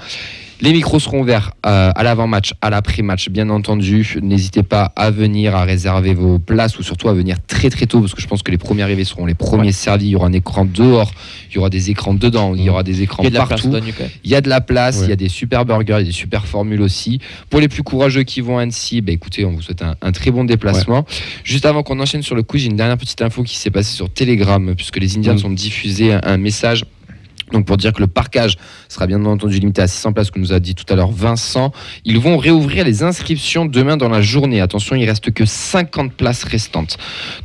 Les micros seront ouverts à l'avant-match, à l'après-match, bien entendu. N'hésitez pas à venir, à réserver vos places ou surtout à venir très très tôt parce que je pense que les premiers arrivés seront les premiers servis. Il y aura un écran dehors, il y aura des écrans dedans, il y aura des écrans partout. Il y a de la place, il y a des super burgers, il y a des super formules aussi. Pour les plus courageux qui vont à Annecy, écoutez, on vous souhaite un très bon déplacement. Juste avant qu'on enchaîne sur le quiz, j'ai une dernière petite info qui s'est passée sur Telegram puisque les Indians ont diffusé un message. Donc pour dire que le parquage sera bien entendu limité à 600 places, comme nous a dit tout à l'heure Vincent. Ils vont réouvrir les inscriptions demain dans la journée. Attention, il ne reste que 50 places restantes.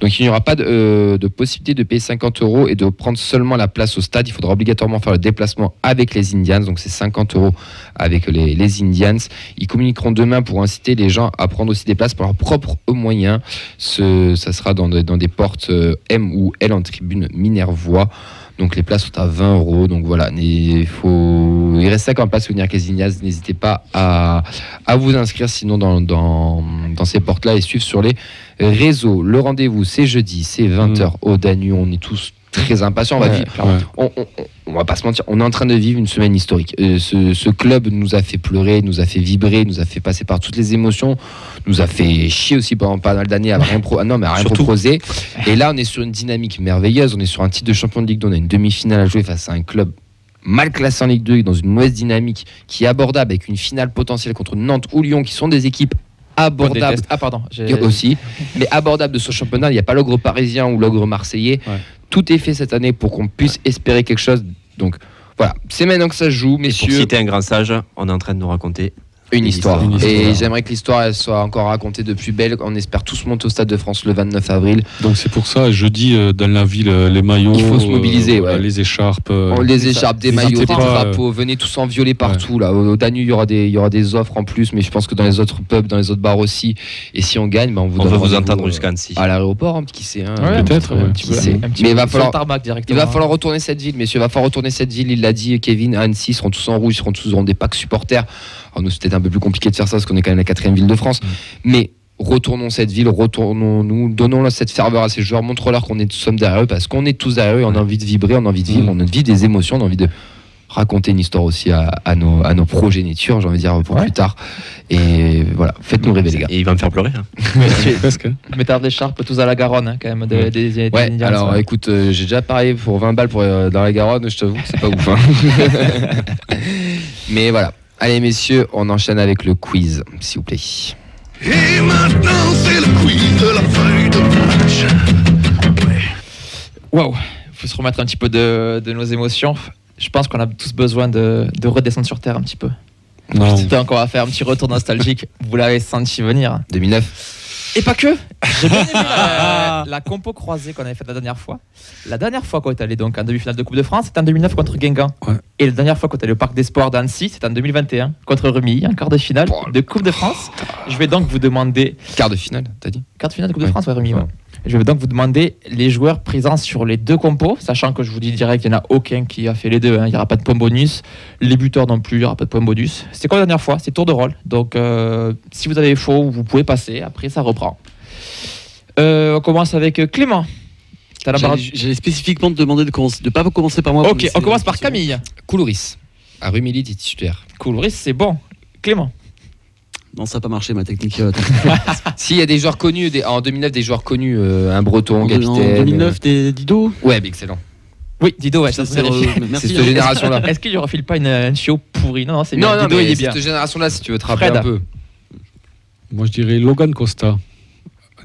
Donc il n'y aura pas de possibilité de payer 50 € et de prendre seulement la place au stade. Il faudra obligatoirement faire le déplacement avec les Indians. Donc c'est 50 € avec les Indians. Ils communiqueront demain pour inciter les gens à prendre aussi des places pour leurs propres moyens. Ça sera dans des portes M ou L en tribune Minervois. Donc les places sont à 20 €. Donc voilà, il reste 50 places pour venir avec les Indians. N'hésitez pas à vous inscrire sinon dans ces portes-là et suivre sur les réseaux. Le rendez-vous, c'est jeudi, c'est 20h au Danube. On est tous très impatients. On va pas se mentir, on est en train de vivre une semaine historique. Ce club nous a fait pleurer, nous a fait vibrer, nous a fait passer par toutes les émotions, nous a fait chier aussi pendant pas mal d'années à rien proposer. Et là, on est sur une dynamique merveilleuse. On est sur un titre de champion de Ligue 2. On a une demi-finale à jouer face à un club mal classé en Ligue 2, dans une mauvaise dynamique, qui est abordable avec une finale potentielle contre Nantes ou Lyon, qui sont des équipes abordables aussi, mais abordables de ce championnat. Il n'y a pas l'ogre parisien ou l'ogre marseillais. Tout est fait cette année pour qu'on puisse espérer quelque chose. Donc voilà, c'est maintenant que ça se joue, messieurs. Et pour citer un grand sage, on est en train de nous raconter une histoire. Et j'aimerais que l'histoire elle soit encore racontée de plus belle. On espère tous monter au Stade de France le 29 avril. Donc c'est pour ça, jeudi, dans la ville, les maillots, il faut se mobiliser, les écharpes. Les écharpes, des maillots, des drapeaux. Venez tous en violet partout. Là. Au Danube, il y aura des offres en plus, mais je pense que dans les autres pubs, dans les autres bars aussi. Et si on gagne, on va vous entendre jusqu'à Annecy. À l'aéroport, qui sait. Peut-être. Mais il va falloir retourner cette ville, messieurs. Il va falloir retourner cette ville. Il l'a dit, Kevin, à Annecy, ils seront tous en rouge, ils seront des packs supporters. Alors nous, c'était un peu plus compliqué de faire ça parce qu'on est quand même la 4e ville de France. Mais retournons cette ville, retournons-nous, donnons cette ferveur à ces joueurs, montre-leur qu'on est sommes derrière eux parce qu'on est tous derrière eux et on a envie de vibrer, on a envie de vivre, on a envie des émotions, on a envie de raconter une histoire aussi à nos progénitures, j'ai envie de dire, pour plus tard. Et voilà, faites-nous rêver, les gars. Et il va me faire pleurer. Presque. Mettez l'écharpe tous à la Garonne, quand même, des Indians. Alors, écoute, j'ai déjà parié pour 20 balles dans la Garonne, je t'avoue, c'est pas ouf. Mais voilà. Allez, messieurs, on enchaîne avec le quiz, s'il vous plaît. Et maintenant, c'est le quiz de la feuille de match. Waouh, il faut se remettre un petit peu de nos émotions. Je pense qu'on a tous besoin de redescendre sur Terre un petit peu. Non. C'était encore à faire un petit retour nostalgique. Vous l'avez senti venir. 2009. Et pas que. J'ai bien aimé la compo croisée qu'on avait faite la dernière fois. La dernière fois qu'on est allé donc en demi-finale de Coupe de France, c'était en 2009 contre Guingamp. Ouais. Et la dernière fois qu'on est allé au Parc des Sports d'Annecy, c'était en 2021 contre Remilly, en quart de finale de Coupe de France. Je vais donc vous demander... Quart de finale, t'as dit ? Quart de finale de Coupe de France, ouais, Remilly, ouais. Je vais donc vous demander les joueurs présents sur les deux compos, sachant que je vous dis direct qu'il n'y en a aucun qui a fait les deux. Il n'y aura pas de point bonus. Les buteurs non plus, il n'y aura pas de point bonus. C'était quoi la dernière fois ? C'est tour de rôle. Donc, si vous avez faux, vous pouvez passer. Après, ça reprend. On commence avec Clément. J'allais spécifiquement te demander de ne pas commencer par moi. Ok, on commence par Camille. Coulouris. À Rumilly, titulaire. Coulouris, c'est bon. Clément. Non, ça n'a pas marché ma technique. Si, il y a des joueurs connus, en 2009, des joueurs connus, un Breton, capitaine. En 2009, des Dido. Ouais, mais excellent. Oui, Dido, ouais, ça C'est se vérifie. merci. C'est cette génération-là. Est-ce qu'il ne refile pas une chiot pourrie? Non, c'est bien. Non, non, Dido, il mais est bien. cette génération-là, si tu veux te rappeler Fred. un peu. Moi, je dirais Logan Costa en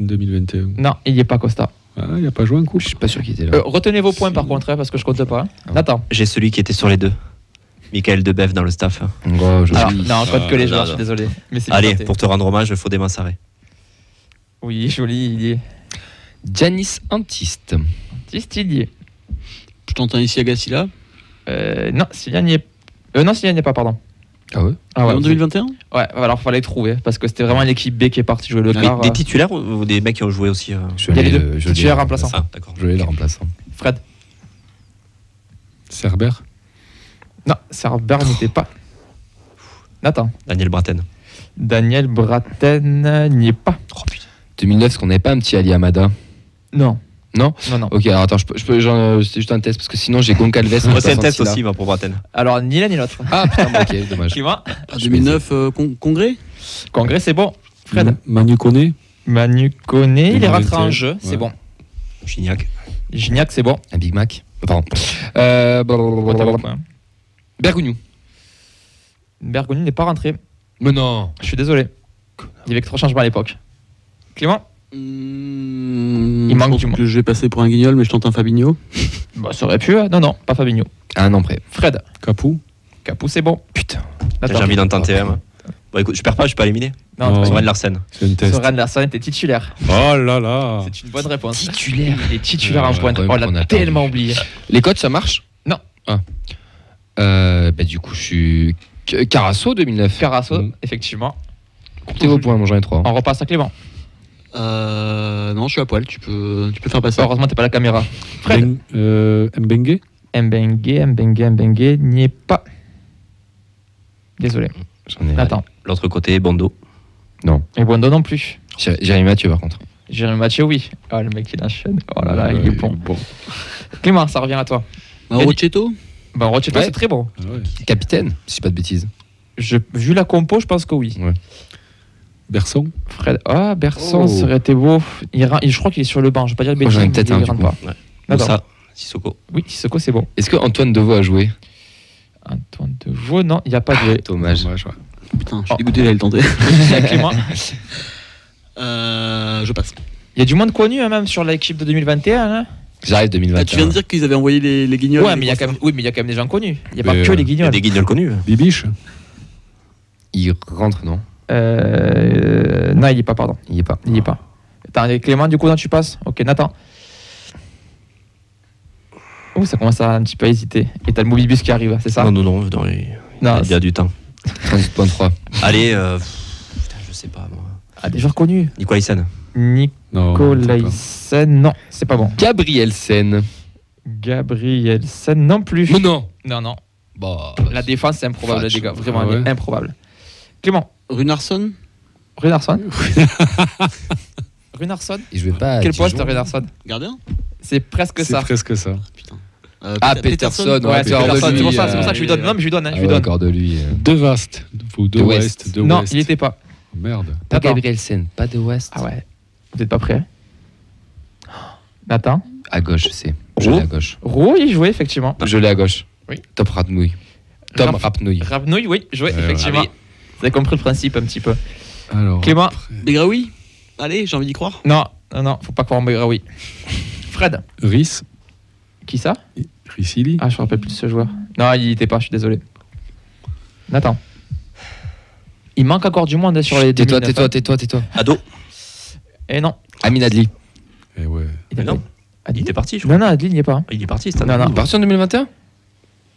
2021. Non, il n'y est pas Costa. Ah, il n'a pas joué en coupe. Je suis pas sûr qu'il était là. Retenez vos points par contre, hein, parce que je compte pas. Ah. Nathan. J'ai celui qui était sur les deux. Michael Debev dans le staff. Oh, je Alors, suis- non, on compte que les joueurs, non, je suis non. désolé. Mais c'est Allez, bien tenté. pour te rendre hommage, il faut des Massaré. Oui, joli, il y est. Janis Antiste. Artiste, il y est. Je t'entends ici Agassi là. Non, Sylviane n'y est. Non, Sylviane n'y est pas, pardon. Ah ouais Ah ouais, En 2021 ouais, alors fallait trouver parce que c'était vraiment l'équipe B qui est partie jouer le Mais quart. des titulaires ou des mecs qui ont joué aussi Je Il y a l'ai les le- deux. je l'ai Titulaire le remplaçant. Ah, d'accord. Je l'ai le remplaçant. Fred. Cerber. Non, Cerber n'était pas. Nathan. Daniel Braten. Daniel Braten n'y est pas. Oh putain. 2009, est-ce qu'on n'avait pas un petit Ali Amada? Non. Non. Non. Ok, alors attends, c'est juste un test parce que sinon j'ai Goncalves. C'est un test aussi va, pour Braten. Alors, ni l'un ni l'autre. Ah putain, bon, ok, dommage. Qui va 2009 Congrès Congrès, c'est bon. Fred. Manu Koné. Manu Koné, il est rentré en 2021, jeu, c'est ouais. bon. Gignac. Gignac, c'est bon. Un Big Mac. Pardon. Comptez vos points. Bergognou. Bergogny n'est pas rentré. Mais non. Je suis désolé. Il y avait que 3 changements à l'époque. Clément. Il manque du monde. que je vais passer pour un guignol, mais je tente un Fabinho. Bah, ça aurait pu. Non, pas Fabinho. À un an près. Fred. Capou. Capou, c'est bon. Putain. J'ai envie d'en tenter un. Bon, écoute, je perds pas, je suis pas éliminé. Non, Non. Soren Larsen. C'est un test. Soren Larsen était titulaire. Oh là là. C'est une bonne réponse. Titulaire. Il est titulaire en Ouais, pointe. ouais, Oh, on on a l'a perdu. tellement oublié. Les coachs, ça marche? Non. Ah. Bah, du coup, je suis. Carasso 2009. Carasso, Mm. effectivement. Comptez vos points, moi j'en ai 3. On repasse à Clément. Non, je suis à poil, tu peux faire passer. Heureusement, t'es pas à la caméra. Fred. Mbengue. Mbengue n'y est pas. Désolé. J'en ai. Attends. L'autre côté, Bondo. Et Bondo non plus. Jérémy Mathieu, par contre. Jérémy Mathieu, oui. Oh, le mec, il enchaîne. Oh là là, il est bon. Clément, ça revient à toi. Rochetto Bah, Rochetto, Ouais. c'est très bon. Ah ouais. Capitaine, si je dis pas de bêtises. Vu la compo, je pense que oui. Berson. Fred. Ah, Berson, Oh. ça aurait été beau. Je crois qu'il est sur le banc. Je vais pas dire de Moi, bêtises. j'en ai mais peut-être il un, du rentre coup. pas. D'accord. Moussa. Sissoko. Oui, Sissoko, c'est bon. Est-ce que Antoine Deveau a joué? Antoine Deveau, non, il n'y a pas de. Dommage. Dommage, ouais. Putain, je suis dégoûté d'aller le tenter. Clément. Je passe. Il y a du monde connu, hein, même sur l'équipe de 2021. Hein. J'arrive 2021. Tu viens de dire qu'ils avaient envoyé les guignols. Ouais, mais il y a quand même, oui, mais il y a quand même des gens connus. Il n'y a pas Mais, que les Il y a guignols. des guignols connus. Bibiche. Il rentre, non? Non, il n'y est pas, pardon. Il y est pas. Il n'y est pas. Attends, et Clément, du coup, non, tu passes. Ok, Nathan. Oh, ça commence à un petit peu hésiter. Et t'as le Mobibus qui arrive, c'est ça? Non, Non, il y a du temps. 38.3. Allez, putain, je sais pas moi. des joueurs connus. Nicolaisen. Non. Nicolaisen, non, c'est pas bon. Gabriel Sen. Gabrielsen, non plus. Mais non. Non. Bah, La défense, c'est improbable, Fatch. les gars. Vraiment Ah ouais. improbable. Clément. Runarsson Runarsson. Runarsson. il jouait pas. à Quel Dijon. poste, Runarsson? Gardien C'est presque C'est ça. presque ça. Ah, Peterson. Ouais, Ouais, c'est hors de Peterson, lui, c'est pour ça que je lui donne. Non, mais je lui donne. Ah Je lui ouais, donne. encore de lui. De Vaste. Ou de De West. West. De Non, West. il n'était pas. Merde. Pas Nathan. Gabriel Sen, pas de West. Ah ouais. Vous n'êtes pas prêts? Nathan. À gauche, c'est. Je Oh. l'ai à gauche. Roux, il jouait, effectivement. Je l'ai à gauche. Oui. Top Rapnouille. Tom Rap- Rapnouille. Rapnouille, oui, jouait, Ouais, effectivement. ouais. Vous avez compris le principe un petit peu. Alors. Clément. Begraoui Allez, j'ai envie d'y croire. Non, faut pas croire en Begraoui. Fred. Rhys. Qui ça? Rissili. Ah, je me rappelle plus de ce joueur. Non, il y était pas, je suis désolé. Nathan. Il manque encore du monde hein, sur les 2009, Tais-toi. Ado. Et non. Amin Adli. Eh ouais. Il a Non. pas- Il Adli était parti, je crois. Non, Adli, il n'y est pas. hein. Il est parti, cette Non, année. non. Il est parti en 2021?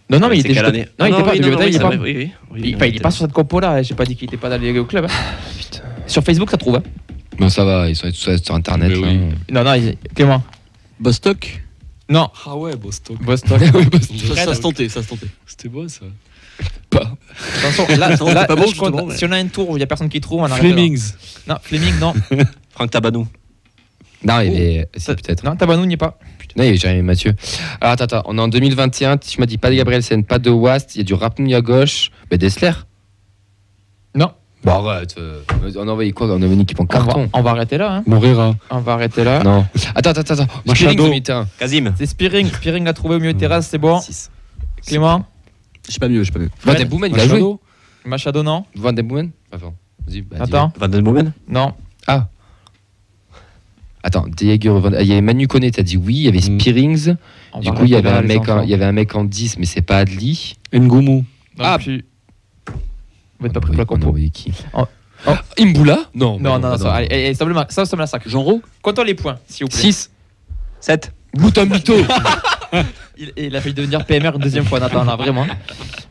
Non, mais il C'est était quelle juste- année Non, il était pas. oui, 2021, il est c'est pas. vrai, oui. Il n'est pas sur cette compo-là. J'ai pas dit qu'il était pas allé au club. hein. Sur Facebook, ça trouve. hein. Bon, ça va, ils sont tous sur internet. Mais là. oui. Non, Clément. Bostock Non. Ah ouais, Boston. Boston. Ça se tentait, ça se tentait. C'était bon ça. Attention, là, Non, c'est pas bon, je compte. justement, mais- Si on a un tour où il n'y a personne qui trouve, on arrête. Flemings. Non, Fleming, non. Franck Tabanou. Non, il y avait. Si, peut-être. Non, Tabanou n'y est pas. Non, il y avait Jérémy Mathieu. Alors, attends. On est en 2021. Tu m'as dit pas de Gabriel Sen, pas de Wast. Il y a du Rapnouille à gauche. Mais Dessler. Non. Bon, arrête. On a envoyé quoi? On a envoyé une équipe en carton. On va arrêter là. Hein. Morera. On va arrêter là. Non. Attends. Spearing Machado. au milieu de terrain. Kazim. C'est Spearing. Spearing a trouvé au milieu de terrain, c'est bon. 6. Clément. Je sais pas mieux. Van den Boomen, il a joué. Machado, non. Van den Boomen. Attends. Vas-y. Bah, Attends. Van den Boomen. Non. Attends, il y avait Manu Koné, t'as dit oui, il y avait Spearings. On Du va coup, il y arrêter avait là, les enfants. il y avait un mec en 10, mais c'est pas Adli. Ngumu. Ah, puis. Vous êtes pas pris pour la On a compo. envoyé qui Oh. Imboula? Non. Non, ça. Allez, ça me la sac. Jean-Ro. Comptons les points, s'il vous plaît. 6. 7. Bouton mytho. Il a failli devenir PMR une deuxième fois, Nathan, là, vraiment.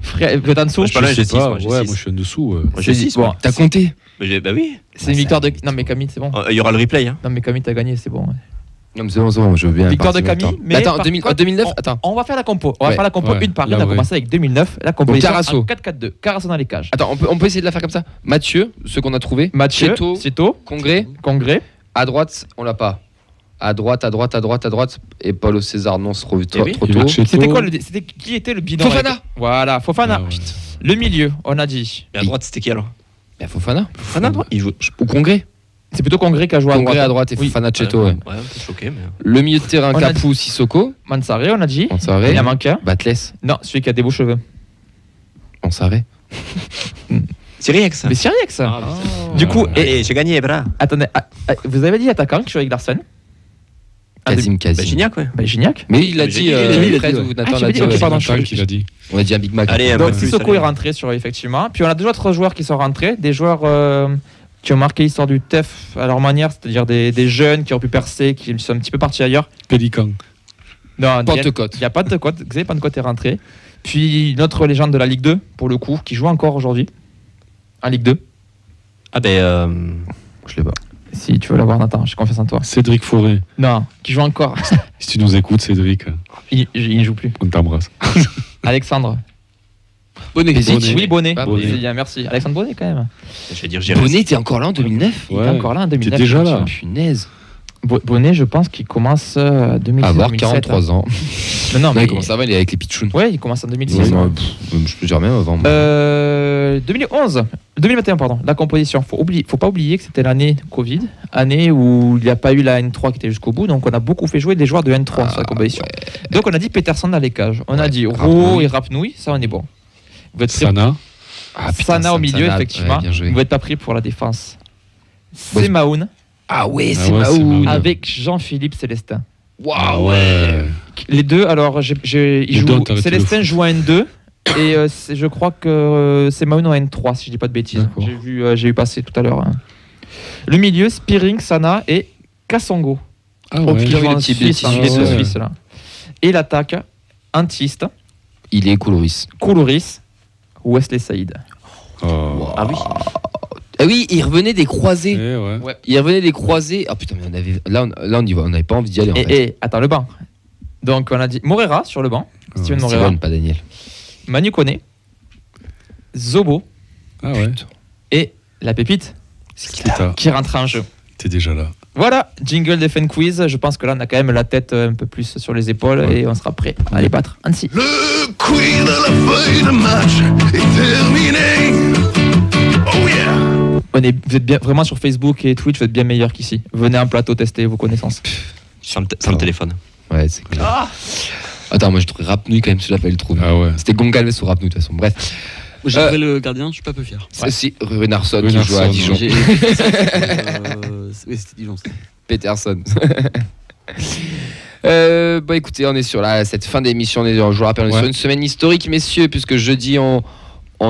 Frère, vous êtes en dessous. Moi, je parle, j'ai 6. Pas, Moi, j'ai ouais, 6. moi je suis en dessous. Moi, j'ai 6. Bon, T'as compté? Bah oui. c'est une victoire de. Non, mais Camille, c'est bon. Il y aura le replay. Hein. Non, mais Camille, t'as gagné, c'est bon. Non, mais c'est bon, je veux bien. Victoire de participer Camille, en même temps. mais Attends, par 2009, contre, attends. On va faire la compo. On va Ouais. faire la compo Ouais, une par une. là, On a ouais. commencé avec 2009. La composition Carasso. en 4-4-2. Carasso dans les cages. Attends, on peut essayer de la faire comme ça. Mathieu, ceux qu'on a trouvés. Mathieu, Cheto, Cito, Congrès. Congrès. À droite, on l'a pas. À droite. Et Paulo César, non, c'est trop Eh oui. trop Il y avait tôt. Cheto. C'était quoi qui était le bidon Fofana. Voilà, Fofana. Ah, ouais. Le milieu, on a dit. Et à droite, c'était qui alors? Bah, Fofana. Fofana, toi il joue. Ou Congrès. C'est plutôt Congrès qui a joué à Congrès droite. à droite et Oui. Fofana Cheto. Ouais. Ouais, t'es choqué, mais. Le milieu de terrain, On a Capou, Sissoko. Mansaré, on a dit. On Il savait. en manque un. Batles. Non, celui qui a des beaux cheveux. On savait. C'est rien que ça. Mais c'est rien que ça. Ah, Du coup, et, Allez, j'ai gagné, bras. attendez, vous avez dit attaquant qui joue avec Larsen. Casim. Bah, Gignac, ouais. Bah, Gignac. Mais il l'a Mais dit. j'ai dit, il a Fred dit, ou ouais. Nathan Ah, l'a j'ai dit. dit, ok, pardon, Nathan qui l'a dit. On a dit un Big Mac. Allez, un Donc peu plus, Sissoko allez. est rentré sur effectivement. Puis on a deux autres joueurs qui sont rentrés, des joueurs qui ont marqué l'histoire du TEF à leur manière, c'est-à-dire des jeunes qui ont pu percer, qui sont un petit peu partis ailleurs. Pélican. Non, Pentecôte. il n'y a pas de Pentecôte. Xavier Pentecôte est rentré. Puis notre légende de la Ligue 2 pour le coup, qui joue encore aujourd'hui en Ligue 2. Ah, ben. Je l'ai pas. Si tu veux l'avoir, Nathan, j'ai confiance en toi. Cédric Forêt. Non, qui joue encore. Si tu nous écoutes, Cédric, il ne joue plus. on t'embrasse. Alexandre. Bonnet. Bézic. Oui, Bonnet. Ah, Bonnet. Bonnet. Bien, merci. Alexandre Bonnet quand même. Je vais dire Jérémy. Bonnet, t'es encore là en 2009? Il est encore là en 2009. T'es déjà là. Punaise. Bonnet, je pense qu'il commence 2006. Avoir 2007. 43 ans. Non, Non, mais il commence avant, il est avec les Pichouns. Ouais, il commence en 2006. Ouais, moi, je peux dire même avant. moi. 2021, pardon, la composition. Faut pas oublier que c'était l'année Covid, année où il n'y a pas eu la N3 qui était jusqu'au bout, donc on a beaucoup fait jouer des joueurs de N3 sur la composition. Donc on a dit Peterson dans les cages, on a dit Roux Rapnouille. et Rapnouille, ça on est bon. Vous êtes prêts? Sana. Ah, putain, Sana au milieu, Sana, effectivement. ouais, bien joué. Vous n'êtes pas pris pour la défense. Ouais, C'est Maoun Ah ouais, Ah c'est ouais, Maoun. c'est Maoun. avec Jean-Philippe Célestin. Waouh, ouais. Les deux, alors il Les deux joue, ont arrêté Célestin le foot. joue en N2 et je crois que c'est Maoun en N3 si je dis pas de bêtises. D'accord. J'ai vu passer tout à l'heure. Hein. Le milieu, Spearing, Sana et Kassongo. Ah Qui ouais. joue en le petit Suisse, Betis, les deux ouais. Suisses là. Et l'attaque, Antiste, Il est Koulouris. Koulouris, Wesley Saïd. Oh. Ah oui. Ah oui, il revenait des croisés. Eh ouais. Il revenait des croisés. Ah putain, mais on avait là on y va, on n'avait pas envie d'y aller en fait. Et attends, le banc. Donc on a dit Morera sur le banc, Steven Morera, Steven, pas Daniel. Manu Koné, Zobo Ah ouais. et la pépite Skita. qui rentre en jeu. T'es déjà là. Voilà, jingle des Fun Quiz. Je pense que là on a quand même la tête un peu plus sur les épaules et on sera prêt à les battre. Annecy. Le quiz de la feuille de match est terminé. Oh yeah. Vous êtes bien vraiment sur Facebook et Twitch, vous êtes bien meilleur qu'ici. Venez en plateau tester vos connaissances. Sans le téléphone. Ouais, c'est clair. Attends, moi je trouve Rapnouille quand même, celui-là, pas le trouver. Ah ouais. C'était Gongalves ou Rapnouille de toute façon. Bref. J'ai trouvé le gardien, je suis pas peu fier. C'est aussi Runarsson qui joue à Runarsson, Dijon. Oui, c'était Dijon. Peterson. Bon écoutez, on est sur cette fin d'émission. Je vous rappelle, on est Ouais. sur une semaine historique, messieurs, puisque jeudi on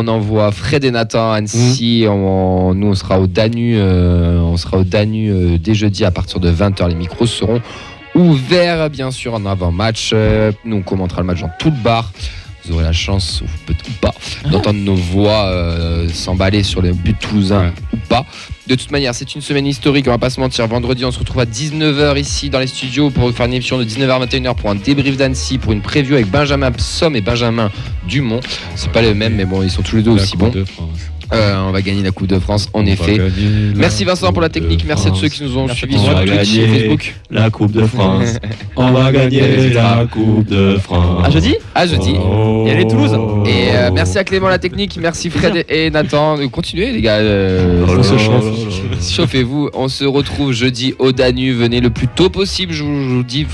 envoie Fred et Nathan à Annecy. Nous on sera au Danu, dès jeudi à partir de 20h. Les micros seront ouverts, bien sûr, en avant-match. Nous on commentera le match dans tout le bar. Vous aurez la chance, ou peut-être pas, d'entendre nos voix s'emballer sur le but toulousain ou pas. De toute manière, c'est une semaine historique, on va pas se mentir. Vendredi, on se retrouve à 19h ici dans les studios pour faire une émission de 19h à 21h pour un débrief d'Annecy, pour une preview avec Benjamin Psom et Benjamin Dumont. C'est pas les mêmes, mais bon, ils sont tous les deux aussi bons. On va gagner la Coupe de France, en effet. Merci Vincent pour la technique, merci à tous ceux qui nous ont suivis sur Twitch et Facebook. La Coupe de France. On va gagner la Coupe de France. À jeudi. Oh. Et allez Toulouse. Et merci à Clément la technique, merci Fred et Nathan. Continuez les gars, On se chauffe. chauffez-vous. On se retrouve jeudi au Danube. Venez le plus tôt possible. Je vous dis,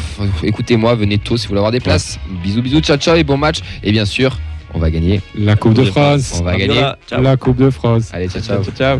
écoutez-moi, venez tôt si vous voulez avoir des places. Bisous, ciao ciao et bon match. Et bien sûr, on va gagner. La Coupe de France. On va gagner. Ciao. La Coupe de France. Allez, ciao ciao. Ciao.